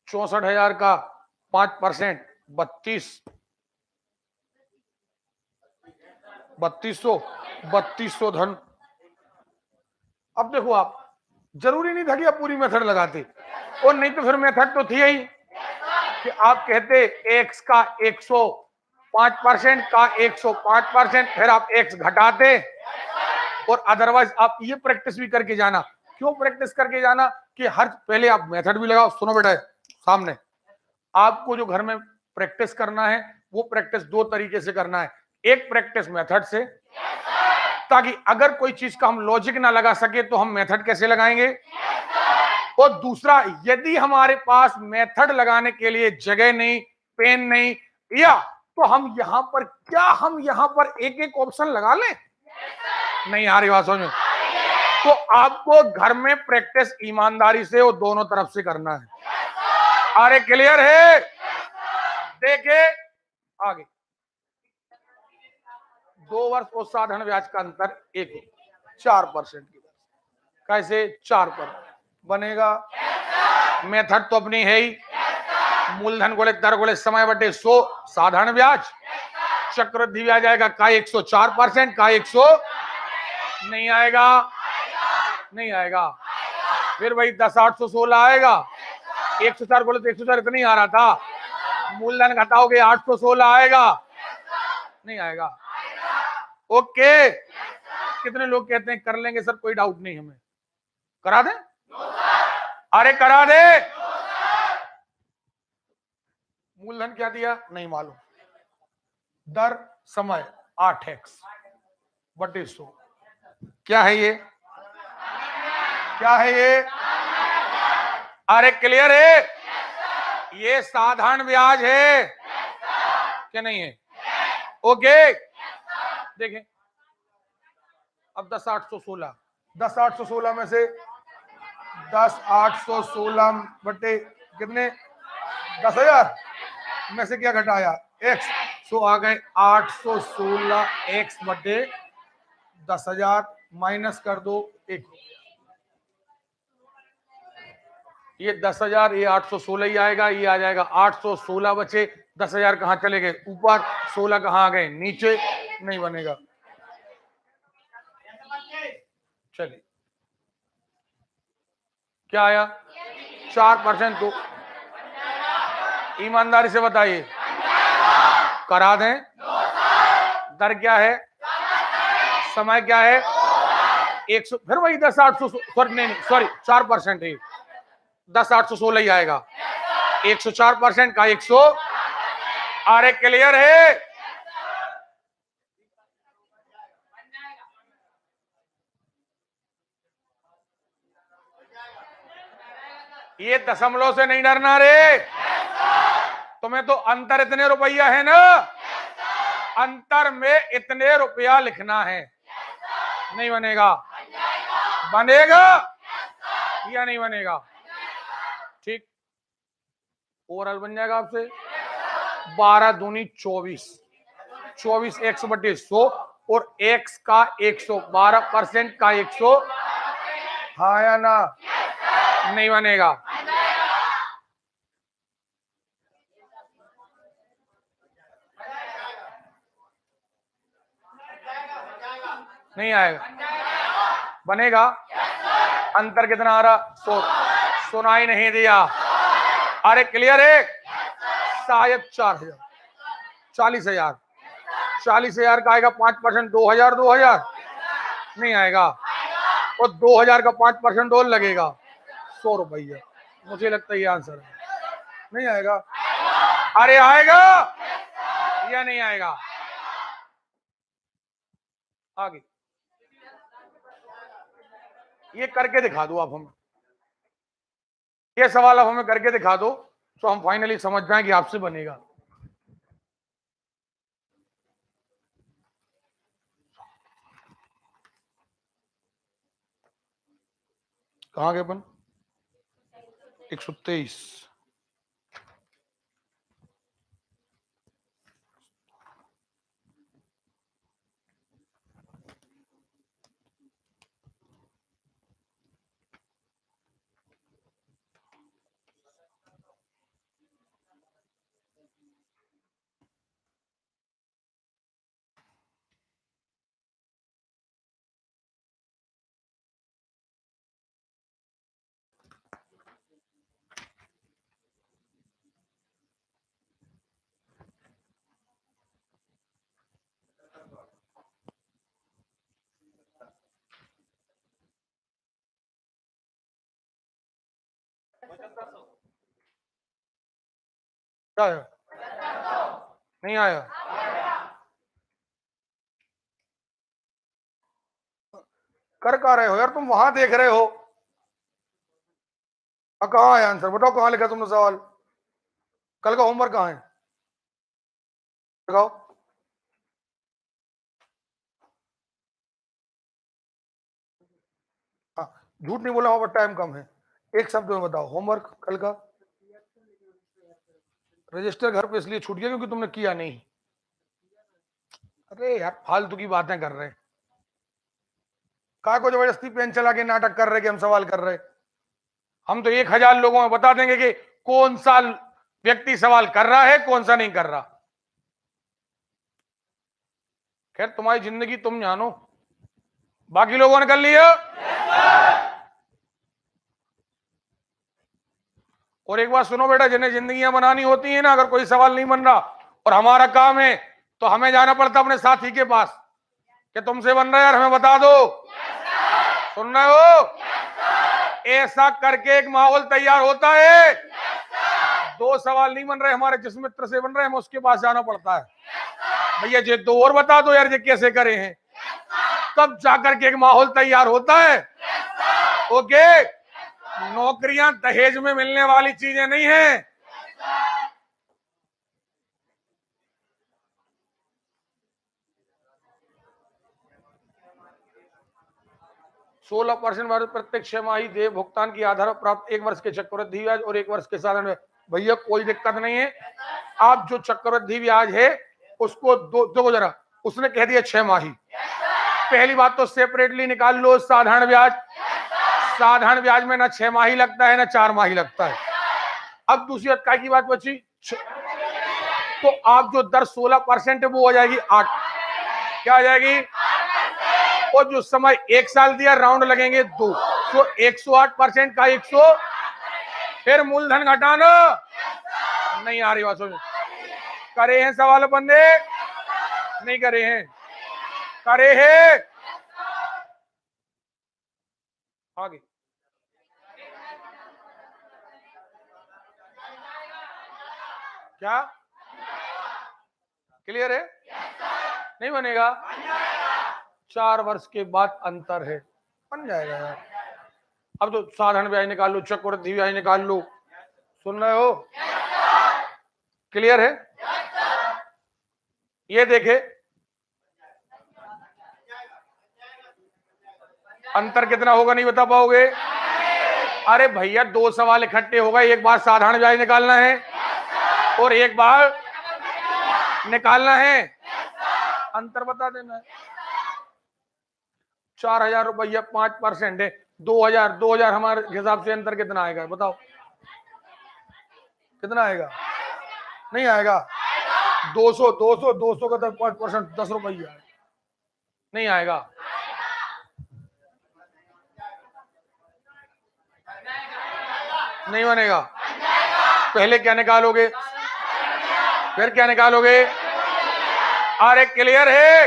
S1: 64,000 का 5%, 32, 3200, 3200 धन। अब देखो, आप जरूरी नहीं था कि आप पूरी मेथड लगाते, और नहीं तो फिर मेथड तो थी ही कि आप कहते एक्स का 105% का 105%, फिर आप एक्स घटाते, और अदरवाइज आप ये प्रैक्टिस भी करके जाना। क्यों प्रैक्टिस करके जाना? कि हर पहले आप मेथड भी लगाओ। सुनो बेटा, सामने आपको जो घर में प्रैक्टिस करना है, वो प्रैक्टिस 2 तरीके से करना है। एक प्रैक्टिस मेथड से, ताकि अगर कोई चीज का हम लॉजिक ना लगा सके तो हम मेथड कैसे लगाएंगे। और दूसरा, यदि हमारे पास मेथड लगाने के लिए जगह नहीं, पेन नहीं, या तो हम यहां पर एक एक ऑप्शन लगा लें। नहीं आ रही बात समझ में? तो आपको घर में प्रैक्टिस ईमानदारी से और दोनों तरफ से करना है। अरे क्लियर है? देखे आगे। 2 वर्ष और साधारण ब्याज का अंतर 4% की दर। कैसे? 4% बनेगा। मेथड तो अपनी है ही, मूलधन गुणित दर गुणित समय बटे 100 साधारण ब्याज, चक्रवृद्धि ब्याज आएगा का 104%, का 100 नहीं आएगा, नहीं आएगा। फिर वही 10,816 आएगा, 104 गुणित 104 इतना ही आ रहा था, मूलधन घटाओगे 816 आएगा, नहीं आएगा। ओके, कितने लोग कहते हैं कर लेंगे सर, कोई डाउट नहीं हमें, करा दें? अरे करा दे। मूलधन क्या दिया नहीं मालूम, दर समय 8x बटे 100, क्या है ये, क्या है ये? अरे क्लियर है, ये साधारण ब्याज है क्या नहीं है? ओके, देखें अब 10,816, 10,816 में से 10,816 बटे कितने, 10,000 में से क्या घटाया x, सो आ गए 816 x बटे 10,000, माइनस कर दो 1, ये 10,000, ये 816 ही आएगा, ये आ जाएगा 816 बचे 10,000 कहां चले गए ऊपर, 16 कहां आ गए नीचे, नहीं बनेगा। चलिए क्या आया 4%, तो ईमानदारी से बताइए करा दें? दर क्या है, समय क्या है 100, फिर वही 10,800, सॉरी नहीं सॉरी 4% है, 10,816 ही आएगा, 104% का 100। अरे क्लियर है, ये दशमलव से नहीं डरना रे, तुम्हें तो अंतर इतने रुपया है ना, अंतर में इतने रुपया लिखना है, नहीं बनेगा, बनेगा या नहीं बनेगा? ठीक, ओवरऑल बन जाएगा आपसे 12 दूनी 24, 24 x बटे 100 और x का 112% का 100, हाँ या ना? नहीं बनेगा। नहीं आएगा, बनेगा। अंतर कितना आ रहा, 100, सुनाई नहीं दिया। अरे क्लियर है, शायद 4,000, 40,000, 40,000 का आएगा 5%, 2,000, 2,000 नहीं आएगा, और 2,000 का 5% और लगेगा 100 रुपया, मुझे लगता है ये आंसर है, नहीं आएगा। अरे आएगा या नहीं आएगा? आगे ये करके दिखा दो आप हमें, ये सवाल आप हमें करके दिखा दो तो हम फाइनली समझ जाएं कि आपसे बनेगा। कहां गए अपन, 123, क्या आया, नहीं आया? कर कहा रहे हो यार, तुम वहां देख रहे हो, कहाँ है आंसर, बताओ कहाँ लिखा तुमने सवाल, कल का होमवर्क कहाँ है, लगाओ। हाँ, झूठ नहीं बोला, वहां पर टाइम कम है, एक शब्द में बताओ होमवर्क कल का। रजिस्टर घर पे इसलिए छूट गया क्योंकि तुमने किया नहीं। अरे यार फालतू की बातें कर रहे, काय को जबरदस्ती पेन चला के नाटक कर रहे कि हम सवाल कर रहे। हम तो 1,000 लोगों में बता देंगे कि कौन सा व्यक्ति सवाल कर रहा है, कौन सा नहीं कर रहा। खैर तुम्हारी जिंदगी तुम जानो, बाकी लोगों ने कर लिया। और एक बात सुनो बेटा, जिन्हें जिंदगियां बनानी होती है ना, अगर कोई सवाल नहीं बन रहा और हमारा काम है तो हमें जाना पड़ता अपने साथी के पास कि तुमसे बन रहा है यार, हमें बता दो। सुन रहे हो? ऐसा करके एक माहौल तैयार होता है। दो सवाल नहीं बन रहे हमारे, जिस मित्र से बन रहे हैं हमें उसके पास जाना पड़ता है। भैया ये दो और बता दो यार, ये कैसे करे हैं, तब जाकर के एक माहौल तैयार होता है। ओके, नौकरियां दहेज में मिलने वाली चीजें नहीं है। 16% प्रत्येक छमाही देय भुगतान की आधार पर प्राप्त 1 वर्ष के चक्रवृद्धि ब्याज और 1 वर्ष के साधन में। भैया कोई दिक्कत नहीं है, आप जो चक्रवृद्धि ब्याज है उसको दो जरा, उसने कह दिया 6 माही। पहली बात तो सेपरेटली निकाल लो साधारण ब्याज। साधारण ब्याज में ना 6 माही लगता है ना 4 माही लगता है। अब दूसरी अटकाई की बात बची, तो आप जो दर 16% है वो हो जाएगी 8। क्या आ जाएगी? और जो समय 1 साल दिया राउंड लगेंगे 2, तो 108% का 100। फिर मूलधन घटाना नहीं आ रही बात समझ। करे हैं सवाल बंदे? नहीं करे हैं? करे हैं? आगे क्या क्लियर है? नहीं बनेगा? 4 वर्ष के बाद अंतर है, बन जाएगा यार। अब तो साधारण ब्याज निकाल लो, चक्रवृद्धि ब्याज निकाल लो। सुन रहे हो? क्लियर है? ये देखे अंतर कितना होगा नहीं बता पाओगे? अरे भैया 2 सवाल इकट्ठे होगा, एक बार साधारण ब्याज निकालना है और एक बार निकालना है, अंतर बता देना है। 4000 रुपया 5% है, 2000 हमारे हिसाब से अंतर कितना आएगा बताओ? कितना आएगा? नहीं आएगा। 200 का 5% 10 रुपया नहीं आएगा। नहीं बनेगा। पहले क्या निकालोगे, फिर क्या निकालोगे? अरे क्लियर है?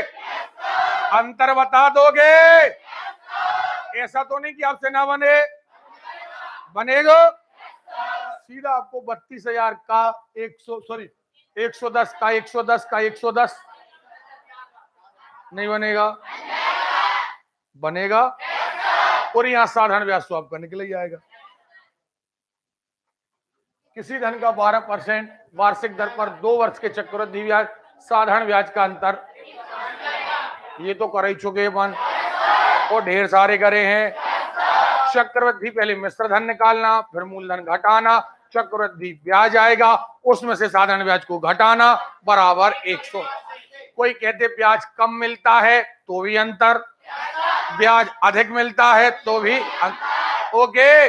S1: अंतर बता दोगे? ऐसा तो नहीं कि आपसे ना बने, बनेगा। सीधा आपको 32,000 का 110 का 110 का 110 नहीं बनेगा? बनेगा। और यहां साधारण ब्याज तो आपका निकल ही जाएगा। किसी धन का 12% वार्षिक दर पर 2 वर्ष के चक्रवृद्धि ब्याज साधारण ब्याज का अंतर, ये तो कर ही चुके अपन और ढेर सारे करे हैं। चक्रवृद्धि पहले मिश्र धन निकालना, फिर मूलधन घटाना, चक्रवृद्धि ब्याज आएगा, उसमें से साधारण ब्याज को घटाना बराबर 100। कोई कहते ब्याज कम मिलता है तो भी अंतर, ब्याज अधिक मिलता है तो भी ओके,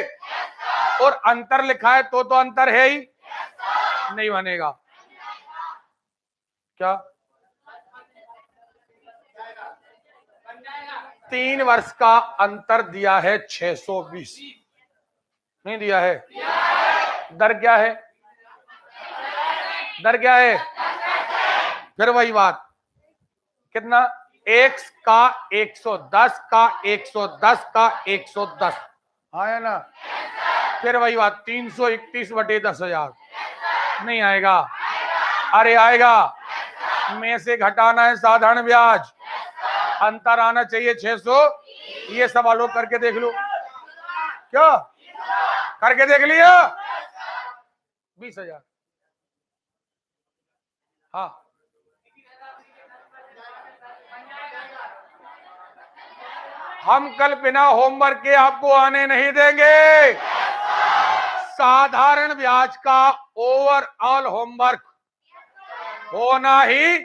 S1: और अंतर लिखा है तो अंतर है ही नहीं बनेगा। क्या 3 वर्ष का अंतर दिया है 620, नहीं दिया है? दर क्या है? दर क्या है? फिर वही बात, कितना? x का 110 का 110 का 110 आया ना? फिर वही बात 331 बटे 10,000 नहीं आएगा। अरे आएगा, में से घटाना है साधारण ब्याज, अंतर आना चाहिए 600। ये सवाल करके देख लो, क्या करके देख लिया? 20,000। हाँ हम कल बिना होमवर्क के आपको आने नहीं देंगे। साधारण ब्याज का ओवरऑल होमवर्क होना ही,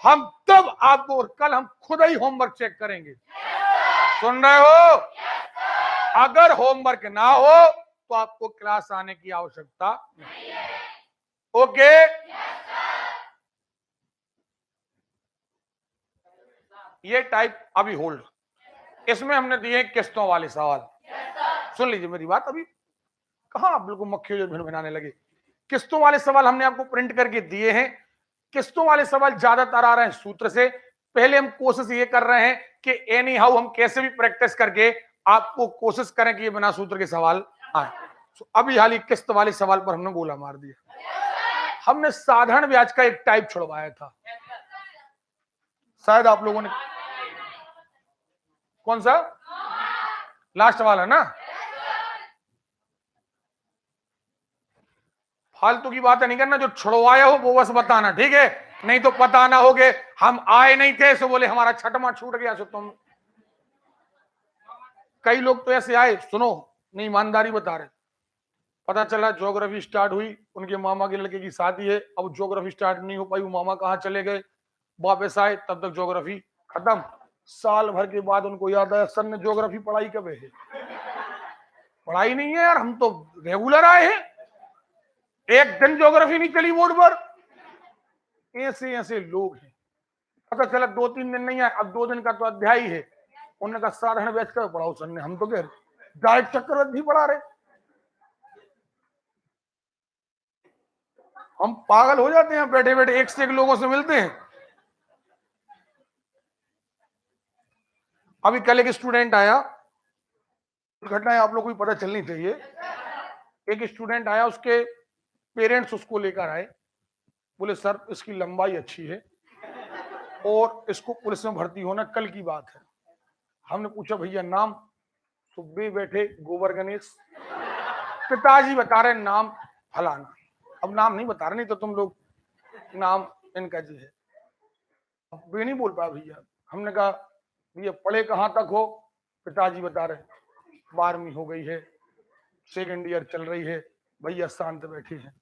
S1: हम तब आपको, कल हम खुद ही होमवर्क चेक करेंगे। सुन रहे हो? अगर होमवर्क ना हो तो आपको क्लास आने की आवश्यकता नहीं है। ओके? ये टाइप अभी होल्ड, इसमें हमने दिए किस्तों वाले सवाल। सुन लीजिए मेरी बात, अभी कहां आप बिल्कुल मक्खी जो भिन भिनाने लगे। किस्तों वाले सवाल हमने आपको प्रिंट करके दिए हैं। किस्तों वाले सवाल ज्यादातर आ रहे हैं सूत्र से। पहले हम कोशिश ये कर रहे हैं कि एनी हाउ हम कैसे भी प्रैक्टिस करके आपको कोशिश करें कि ये बिना सूत्र के सवाल आए। अभी हाल ही किस्त वाले सवाल पर हमने गोला मार दिया। हमने साधारण ब्याज का एक टाइप छुड़वाया था, शायद आप लोगों ने। कौन सा? लास्ट वाला ना। फालतू की बातें नहीं करना, जो छुड़वाया हो वो बस बताना, ठीक है? नहीं तो पता ना होगे हम आए नहीं थे सो बोले हमारा छठमा छूट गया सो तुम। कई लोग तो ऐसे आए, सुनो नहीं ईमानदारी बता रहे, पता चला ज्योग्राफी स्टार्ट हुई, उनके मामा के लड़के की शादी है, अब ज्योग्राफी स्टार्ट नहीं हो पाई, वो मामा कहाँ चले गए, वापस आए तब तक ज्योग्राफी खत्म। साल भर के बाद उनको याद आया सर ने ज्योग्राफी पढ़ाई कब है? पढ़ाई नहीं है यार, हम तो रेगुलर आए हैं, एक दिन ज्योग्राफी नहीं चली बोर्ड पर। ऐसे ऐसे लोग हैं। पता चला 2-3 दिन नहीं आए, अब 2 दिन का तो अध्याय है, उन्होंने कहा साधारण बैच कर पढ़ाओ सर ने। हम तो कह रहे डायरेक्ट चक्रवृद्धि पढ़ा रहे। हम पागल हो जाते हैं, बैठे बैठे एक से एक लोगों से मिलते हैं। अभी कल एक स्टूडेंट आया, घटना आप लोगों को पता चलनी चाहिए। एक स्टूडेंट आया, उसके पेरेंट्स उसको लेकर आए, बोले सर इसकी लंबाई अच्छी है और इसको पुलिस में भर्ती होना कल की बात है। हमने पूछा भैया नाम, तो बे बैठे गोबर गणेश, पिताजी बता रहे नाम फलाना। अब नाम नहीं बता रहे, नहीं तो तुम लोग नाम इनका जी है। अब वे नहीं बोल पाया भैया। हमने कहा भैया पढ़े कहाँ तक हो? पिताजी बता रहे 12वीं हो गई है, 2nd ईयर चल रही है। भैया शांत बैठे हैं।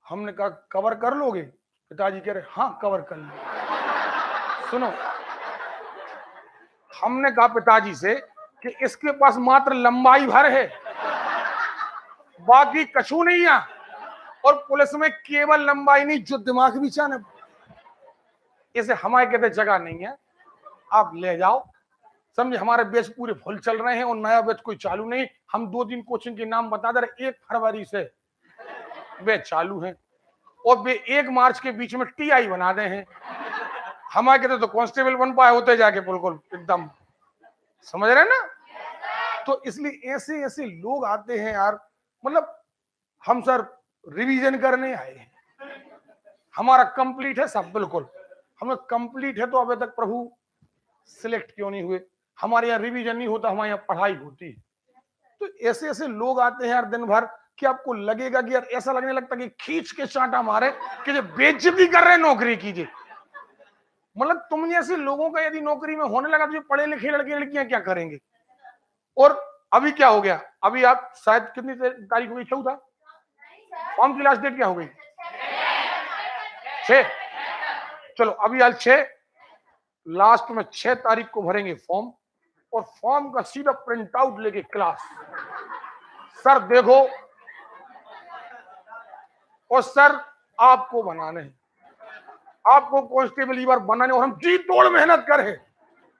S1: हमने कहा कवर कर लोगे? पिताजी कह रहे हाँ कवर कर लो। सुनो, हमने कहा पिताजी से कि इसके पास मात्र लंबाई भर है, बाकी कछु नहीं है, और पुलिस में केवल लंबाई नहीं जो दिमाग भी चाहे, इसे हमारे कहते जगह नहीं है, आप ले जाओ। समझे, हमारे बैच पूरे फुल चल रहे हैं और नया बैच कोई चालू नहीं। हम 2-3 कोचिंग के नाम बता दे रहे, 1 फरवरी से बैच चालू है और वे 1 मार्च के बीच में टीआई बना दे हैं। हमारे कहते तो कांस्टेबल बन पाए होते जाके, बिल्कुल एकदम, समझ रहे ना? तो इसलिए ऐसे ऐसे लोग आते हैं यार, मतलब हम सर रिवीजन करने आए हैं, हमारा कंप्लीट है सब, बिल्कुल हमें कंप्लीट है, तो अभी तक प्रभु सिलेक्ट क्यों नहीं हुए? हमारे यहाँ रिवीजन नहीं होता, हमारे यहाँ पढ़ाई होती है। तो ऐसे ऐसे लोग आते हैं यार दिन भर कि आपको लगेगा कि यार, ऐसा लगने लगता कि खींच के चांटा मारे कि जो बेइज्जती कर रहे हैं नौकरी कीजिए। मतलब तुम जैसे लोगों का यदि नौकरी में होने लगा तो जो पढ़े लिखे लड़के लड़कियां क्या करेंगे? और अभी क्या हो गया, अभी आप शायद कितनी तारीख हो गई? 14। फॉर्म की लास्ट डेट क्या हो गई? 6। चलो अभी आज 6, लास्ट में 6 तारीख को भरेंगे फॉर्म, और फॉर्म का सीधा प्रिंट आउट लेके क्लास, सर देखो, और सर आपको बनाने हैं, आपको कांस्टेबल ईवर बनाने, और हम जी तोड़ मेहनत करे।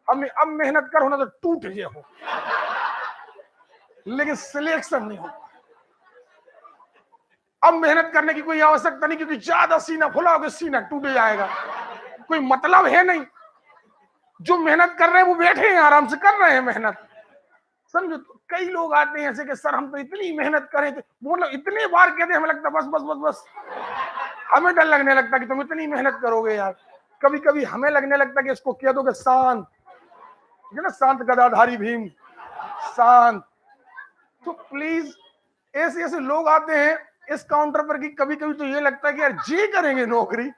S1: हमने अब मेहनत कर होना तो टूट गया हो, लेकिन सिलेक्शन नहीं होता। अब मेहनत करने की कोई आवश्यकता नहीं, क्योंकि ज्यादा सीना फुलाओगे सीना टूट जाएगा, कोई मतलब है नहीं। जो मेहनत कर रहे हैं वो बैठे हैं आराम से कर रहे हैं मेहनत, समझो। तो कई लोग आते हैं ऐसे कि सर हम तो इतनी मेहनत करें थे, मतलब इतने बार कहते हमें लगता बस बस बस बस, हमें डर लगने लगता कि तुम इतनी मेहनत करोगे यार। कभी कभी हमें लगने लगता कि इसको कह दो कि शांत, ना शांत गदाधारी भीम शांत। तो प्लीज, ऐसे ऐसे लोग आते हैं इस काउंटर पर कि कभी कभी तो ये लगता है कि यार जी करेंगे नौकरी,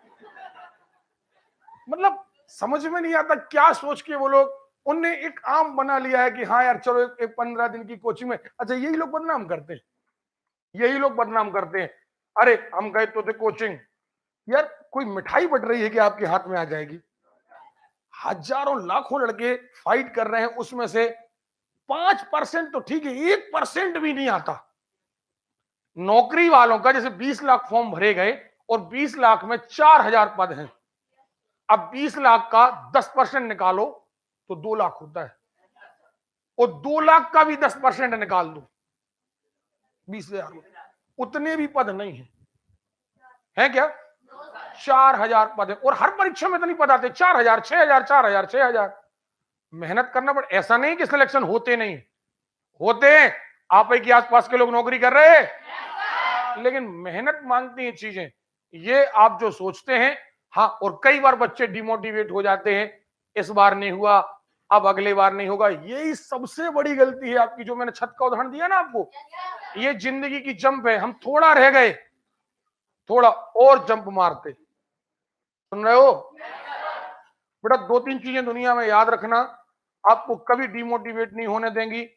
S1: मतलब समझ में नहीं आता क्या सोच के वो लोग, उनने एक आम बना लिया है कि हाँ यार चलो एक 15 दिन की कोचिंग में। अच्छा यही लोग बदनाम करते हैं, यही लोग बदनाम करते हैं। अरे हम गए तो थे कोचिंग, यार कोई मिठाई बट रही है कि आपके हाथ में आ जाएगी? हजारों लाखों लड़के फाइट कर रहे हैं, उसमें से 5% तो ठीक है, 1% भी नहीं आता। नौकरी वालों का जैसे 20 लाख फॉर्म भरे गए और 20 लाख में 4000 पद हैं। अब 20 लाख का 10% निकालो तो 2 लाख होता है, और 2 लाख का भी 10% निकाल दो 20,000, उतने भी पद नहीं है क्या? 4000 पद है, और हर परीक्षा में इतनी पद आते, 4000, 6000, 4000, 6000। मेहनत करना पड़े, ऐसा नहीं कि सिलेक्शन होते नहीं, होते हैं। आप ही के आसपास के लोग नौकरी कर रहे हैं, लेकिन मेहनत मांगती हैं चीजें, ये आप जो सोचते हैं। हाँ, और कई बार बच्चे डिमोटिवेट हो जाते हैं, इस बार नहीं हुआ, अब अगले बार नहीं होगा। यही सबसे बड़ी गलती है आपकी, जो मैंने छत का उदाहरण दिया ना आपको, ये जिंदगी की जंप है। हम थोड़ा रह गए, थोड़ा और जंप मारते। सुन रहे हो बेटा? 2-3 चीजें दुनिया में याद रखना, आपको कभी डिमोटिवेट नहीं होने देंगी।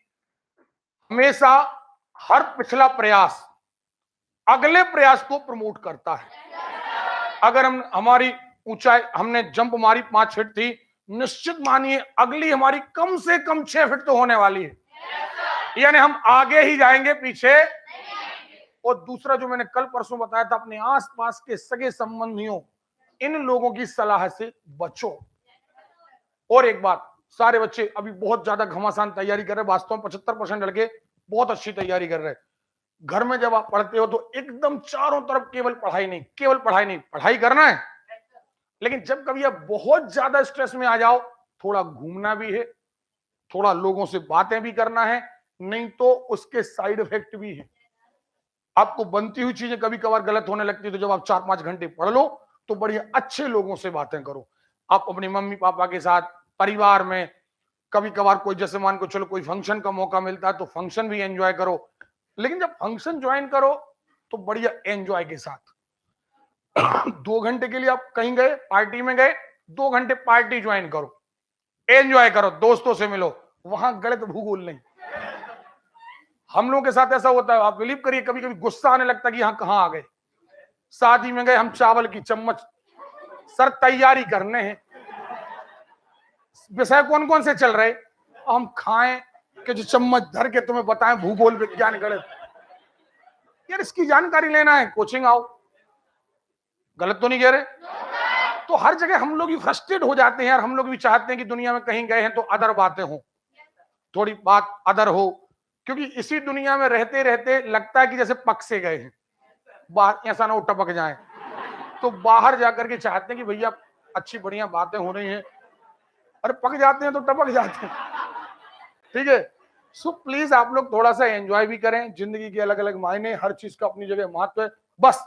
S1: हमेशा हर पिछला प्रयास अगले प्रयास को प्रमोट करता है। अगर हम हमारी ऊंचाई, हमने जंप मारी 5 फीट थी, निश्चित मानिए अगली हमारी कम से कम 6 फीट तो होने वाली है, यानी हम आगे ही जाएंगे, पीछे। और दूसरा जो मैंने कल परसों बताया था, अपने आसपास के सगे संबंधियों, इन लोगों की सलाह से बचो। और एक बात, सारे बच्चे अभी बहुत ज्यादा घमासान तैयारी कर रहे हैं, वास्तव में 75% लड़के बहुत अच्छी तैयारी कर रहे हैं। घर में जब आप पढ़ते हो तो एकदम चारों तरफ केवल पढ़ाई नहीं, केवल पढ़ाई नहीं, पढ़ाई करना है, लेकिन जब कभी आप बहुत ज्यादा स्ट्रेस में आ जाओ, थोड़ा घूमना भी है, थोड़ा लोगों से बातें भी करना है, नहीं तो उसके साइड इफेक्ट भी है। आपको बनती हुई चीजें कभी कभार गलत होने लगती है, तो जब आप 4-5 घंटे पढ़ लो तो बढ़िया अच्छे लोगों से बातें करो। आप अपने मम्मी पापा के साथ, परिवार में, कभी कभार कोई, जैसे मान को चलो कोई फंक्शन का मौका मिलता है तो फंक्शन भी एंजॉय करो, लेकिन जब फंक्शन ज्वाइन करो तो बढ़िया एंजॉय के साथ। 2 घंटे के लिए आप कहीं गए, पार्टी में गए, 2 घंटे पार्टी ज्वाइन करो, एंजॉय करो, दोस्तों से मिलो, वहां गलत भूगोल नहीं। हम लोगों के साथ ऐसा होता है, आप बिलीव करिए, कभी कभी गुस्सा आने लगता है कि यहाँ कहाँ आ गए। शादी में गए हम, चावल की चम्मच, सर तैयारी करने हैं, विषय कौन कौन से चल रहे, हम खाएं कि जो चम्मच धर के तुम्हें बताएं भूगोल विज्ञान गणित। यार इसकी जानकारी लेना है, कोचिंग आओ। गलत तो नहीं कह रहे? तो हर जगह हम लोग भी फ्रस्ट्रेट हो जाते हैं यार, हम लोग भी चाहते हैं कि दुनिया में कहीं गए हैं तो अदर बातें हो, थोड़ी बात अदर हो, क्योंकि इसी दुनिया में रहते रहते लगता है कि जैसे पक से गए हैं, बाहर ऐसा ना हो टपक जाए, तो बाहर जाकर के चाहते हैं कि भैया अच्छी बढ़िया बातें हो रही हैं, अरे पक जाते हैं तो टपक जाते हैं। ठीक है, सो प्लीज आप लोग थोड़ा सा एंजॉय भी करें, जिंदगी के अलग अलग मायने, हर चीज का अपनी जगह महत्व है। बस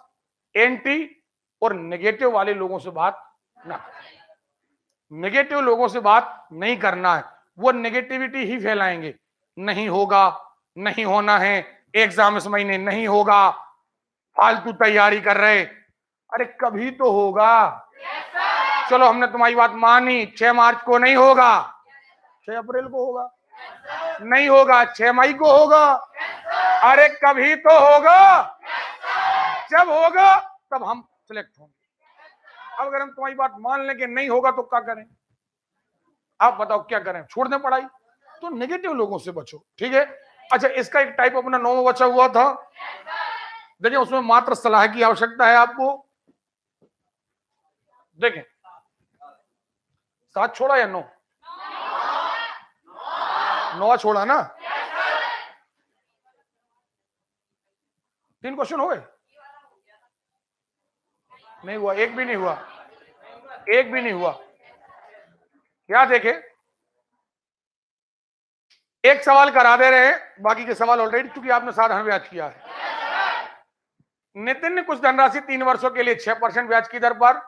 S1: एंटी और नेगेटिव वाले लोगों से बात ना, नेगेटिव लोगों से बात नहीं करना है, वो नेगेटिविटी ही फैलाएंगे। नहीं होगा, नहीं होना है, एग्जाम इस महीने नहीं होगा, फालतू तैयारी कर रहे, अरे कभी तो होगा। चलो हमने तुम्हारी बात मानी, 6 मार्च को नहीं होगा, 6 अप्रैल को होगा, नहीं होगा 6 मई को होगा, अरे कभी तो होगा, जब होगा तब हम सिलेक्ट होंगे। अब अगर हम तुम्हारी बात मान लें कि नहीं होगा तो क्या करें? आप बताओ क्या करें, छोड़ दें पढ़ाई? तो नेगेटिव लोगों से बचो, ठीक है। अच्छा, इसका एक टाइप अपना 9 बचा हुआ था, देखिए उसमें मात्र सलाह की आवश्यकता है आपको। देखें, 7 छोड़ा या 9? 9 छोड़ा ना? 3 क्वेश्चन हो गए? नहीं हुआ, एक भी नहीं हुआ, एक भी नहीं हुआ। क्या देखे, एक सवाल करा दे रहे हैं, बाकी के सवाल ऑलरेडी, क्योंकि आपने साधारण ब्याज किया है। नितिन ने कुछ धनराशि 3 वर्षों के लिए 6% ब्याज की दर पर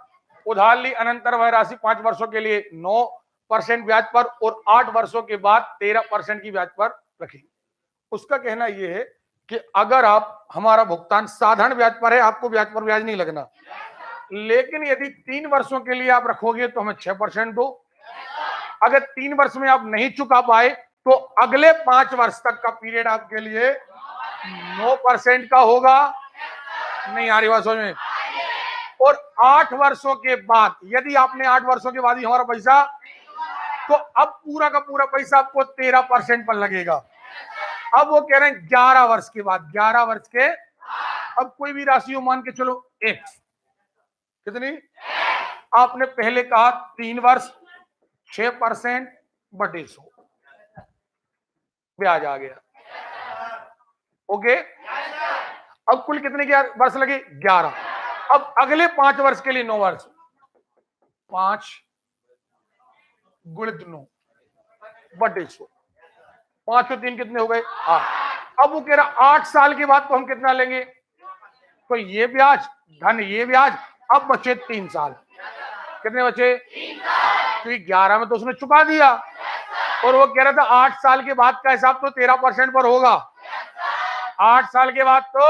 S1: उधार ली, अनंतर वह राशि 5 वर्षों के लिए 9% ब्याज पर और 8 वर्षों के बाद 13% की ब्याज पर रखी। उसका कहना यह है कि अगर आप, हमारा भुगतान साधारण ब्याज पर है, आपको ब्याज पर ब्याज नहीं लगना, लेकिन यदि 3 वर्षों के लिए आप रखोगे तो हमें 6% दो। अगर 3 वर्ष में आप नहीं चुका पाए तो अगले 5 वर्ष तक का पीरियड आपके लिए 9% का होगा। नहीं आ रही बात समझ में? और 8 वर्षों के बाद, यदि आपने 8 वर्षों के बाद ही हमारा पैसा, तो अब पूरा का पूरा पैसा आपको 13% पर लगेगा। अब वो कह रहे हैं 11 वर्ष के बाद, 11 वर्ष के अब कोई भी राशि हो, मान के चलो एक्स, कितनी? आपने पहले कहा 3 वर्ष 6% बटे 100 ब्याज आ गया। ओके, अब कुल कितने वर्ष लगे? 11। अब अगले 5 वर्ष के लिए 9 वर्ष, 5 गुणित 9 बटे 100, 5 और 3 कितने हो गए? 8। अब वो कह रहा 8 साल के बाद तो हम कितना लेंगे? तो ये ब्याज धन ये ब्याज, अब बचे 3 साल। कितने बचे? 3 साल। तो 11 में तो उसने चुका दिया, और वो कह रहा था 8 साल के बाद का हिसाब तो 13% पर होगा। 8 साल के बाद तो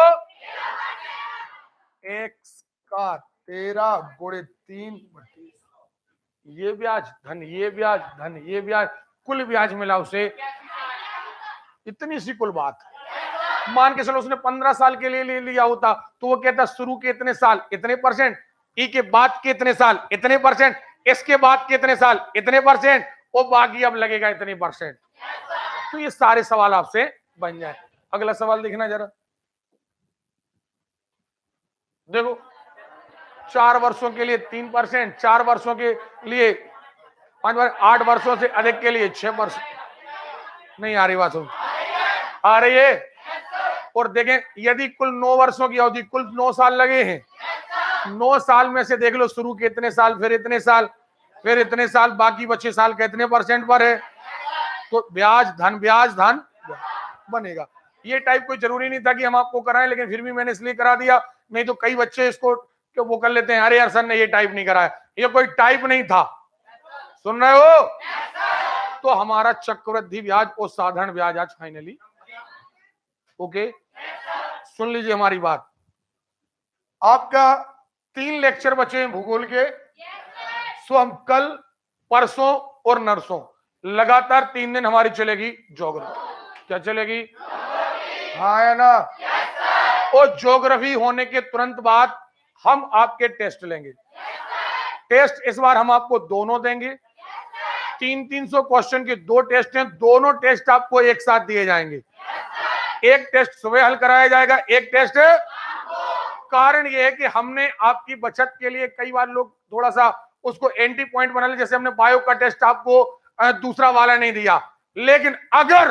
S1: एक्स का 13 गुणे 3 बटे, ये ब्याज धन ये ब्याज धन ये ब्याज, कुल ब्याज मिला उसे इतनी सी कुल बात। मान के चलो उसने 15 साल के लिए ले लिया होता तो वो कहता शुरू के इतने साल इतने परसेंट, ई के बाद के इतने साल इतने परसेंट, इसके बाद के इतने साल इतने परसेंट, और बाकी अब लगेगा इतने परसेंट। तो ये सारे सवाल आपसे बन जाए। अगला सवाल देखना जरा, देखो 4 वर्षों के लिए 3%, 4 वर्षों के लिए 5, 8 वर्षों से अधिक के लिए 6%। नहीं आ रही बात? आ रही है? और देखें यदि कुल 9 वर्षों की अवधि, कुल 9 साल लगे हैं, 9 साल में से देख लो शुरू के इतने साल, फिर इतने साल, फिर इतने साल, बाकी बचे साल कितने परसेंट पर है? तो ब्याज धन बनेगा। ये टाइप कोई जरूरी नहीं था कि हम आपको कराएं, लेकिन फिर भी मैंने इसलिए करा दिया, नहीं तो कई बच्चे इसको वो कर लेते हैं, अरे यार सर ने ये टाइप नहीं कराया। ये कोई टाइप नहीं था, सुन रहे हो? तो हमारा चक्रवृद्धि ब्याज और साधारण ब्याज आज फाइनली ओके। सुन लीजिए हमारी बात, आपका 3 लेक्चर बचे हैं भूगोल के, सो हम कल परसों और नरसों लगातार 3 दिन हमारी चलेगी ज्योग्राफी। क्या चलेगी? हाँ है ना? और ज्योग्राफी होने के तुरंत बाद हम आपके टेस्ट लेंगे। टेस्ट इस बार हम आपको दोनों देंगे, 300 क्वेश्चन के 2 टेस्ट हैं, दोनों टेस्ट आपको एक साथ दिए जाएंगे। एक टेस्ट सुबह हल कराया जाएगा, एक टेस्ट कारण यह है कि हमने आपकी बचत के लिए कई बार लोग थोड़ा सा उसको एंटी पॉइंट बना ले, जैसे हमने बायो का टेस्ट आपको दूसरा वाला नहीं दिया, लेकिन अगर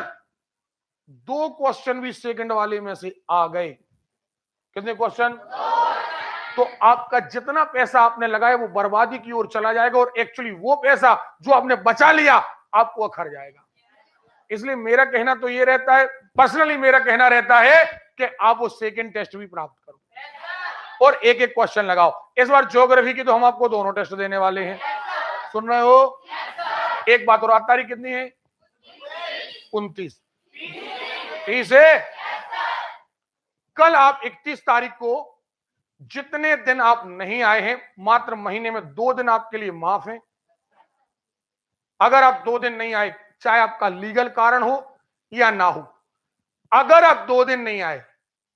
S1: 2 क्वेश्चन भी सेकंड वाले में से आ गए, कितने क्वेश्चन, तो आपका जितना पैसा आपने लगाया वो बर्बादी की ओर चला जाएगा, और एक्चुअली वो पैसा जो आपने बचा लिया आपको अखर जाएगा। इसलिए मेरा कहना तो ये रहता है, पर्सनली मेरा कहना रहता है कि आप वो सेकंड टेस्ट भी प्राप्त करो और एक एक क्वेश्चन लगाओ। इस बार ज्योग्राफी की तो हम आपको दोनों टेस्ट देने वाले हैं, सुन रहे हो? एक बात और, आज तारीख कितनी है? 29, 30 है। कल आप 31 तारीख को जितने दिन आप नहीं आए हैं, मात्र महीने में 2 दिन आपके लिए माफ है। अगर आप 2 दिन नहीं आए, चाहे आपका लीगल कारण हो या ना हो, अगर आप 2 दिन नहीं आए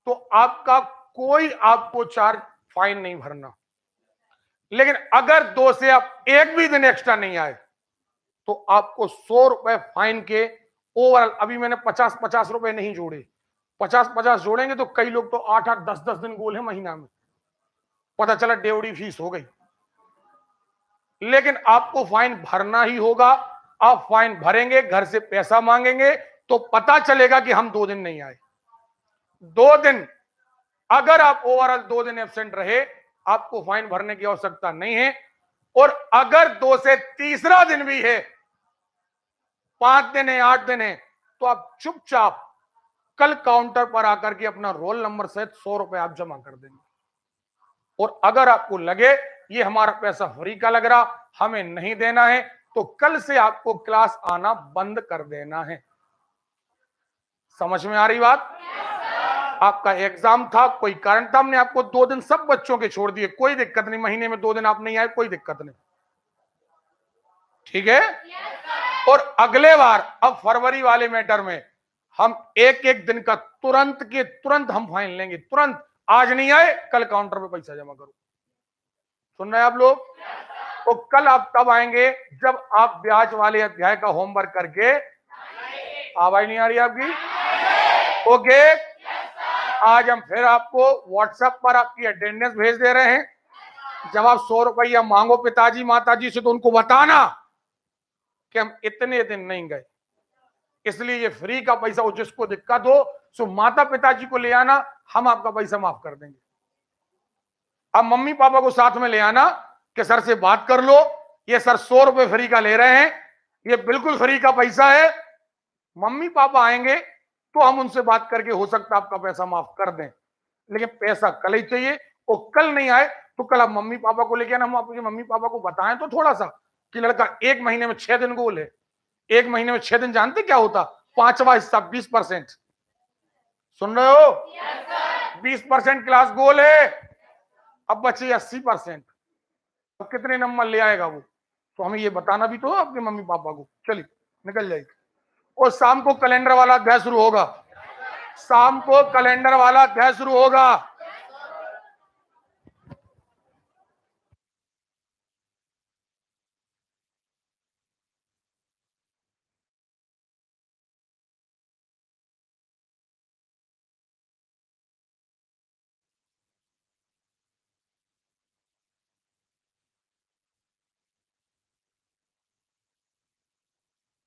S1: तो आपका कोई आपको चार्ज फाइन नहीं भरना। लेकिन अगर 2 से आप एक भी दिन एक्स्ट्रा नहीं आए तो आपको 100 रुपए फाइन के ओवरऑल, अभी मैंने 50-50 रुपए नहीं जोड़े, 50-50 जोड़ेंगे तो कई लोग तो 8-8, 10-10 दिन गोल है महीना में, पता चला डेवड़ी फीस हो गई। लेकिन आपको फाइन भरना ही होगा। आप फाइन भरेंगे, घर से पैसा मांगेंगे तो पता चलेगा कि हम 2 दिन नहीं आए। 2 दिन अगर आप ओवरऑल 2 दिन एब्सेंट रहे, आपको फाइन भरने की आवश्यकता नहीं है। और अगर 2 से तीसरा दिन भी है, 5 दिन है, 8 दिन है, तो आप चुपचाप कल काउंटर पर आकर के अपना रोल नंबर सहित 100 रुपए आप जमा कर देंगे। और अगर आपको लगे ये हमारा पैसा फ्री का लग रहा, हमें नहीं देना है, तो कल से आपको क्लास आना बंद कर देना है। समझ में आ रही बात? आपका एग्जाम था, कोई कारण था, हमने आपको 2 दिन सब बच्चों के छोड़ दिए, कोई दिक्कत नहीं। महीने में 2 दिन आप नहीं आए, कोई दिक्कत नहीं, ठीक है? और अगले बार अब फरवरी वाले मैटर में हम एक एक दिन का तुरंत के तुरंत हम फाइन लेंगे, तुरंत। आज नहीं आए, कल काउंटर पे पैसा जमा करो। सुन रहे हैं आप लोग? तो कल आप तब आएंगे जब आप ब्याज वाले अध्याय का होमवर्क करके, आवाज नहीं आ रही आपकी? ओके, आज हम फिर आपको व्हाट्सएप पर आपकी अटेंडेंस भेज दे रहे हैं। जब आप 100 रुपया मांगो पिताजी माताजी से तो उनको बताना कि हम इतने दिन नहीं गए, इसलिए ये फ्री का पैसा हो, जिसको दिक्कत हो सो माता पिताजी को ले आना, हम आपका पैसा माफ कर देंगे। अब मम्मी पापा को साथ में ले आना कि सर से बात कर लो, ये सर 100 रुपए फ्री का ले रहे हैं, ये बिल्कुल फ्री का पैसा है। मम्मी पापा आएंगे तो हम उनसे बात करके हो सकता है आपका पैसा माफ कर दें, लेकिन पैसा कल ही चाहिए। और कल नहीं आए तो कल आप मम्मी पापा को लेके आना, हम आपके मम्मी पापा को बताएं तो थोड़ा सा कि लड़का 1 महीने में 6 दिन गोल है। 1 महीने में 6 दिन जानते क्या होता? 5वां हिस्सा 20%। सुन रहे हो? 20% क्लास गोल है, अब बचे 80%। अब कितने नंबर ले आएगा वो, तो हमें ये बताना भी तो आपके मम्मी पापा को। चलिए निकल जाएगी। और शाम को कैलेंडर वाला अध्याय शुरू होगा, शाम को कैलेंडर वाला अध्याय शुरू होगा।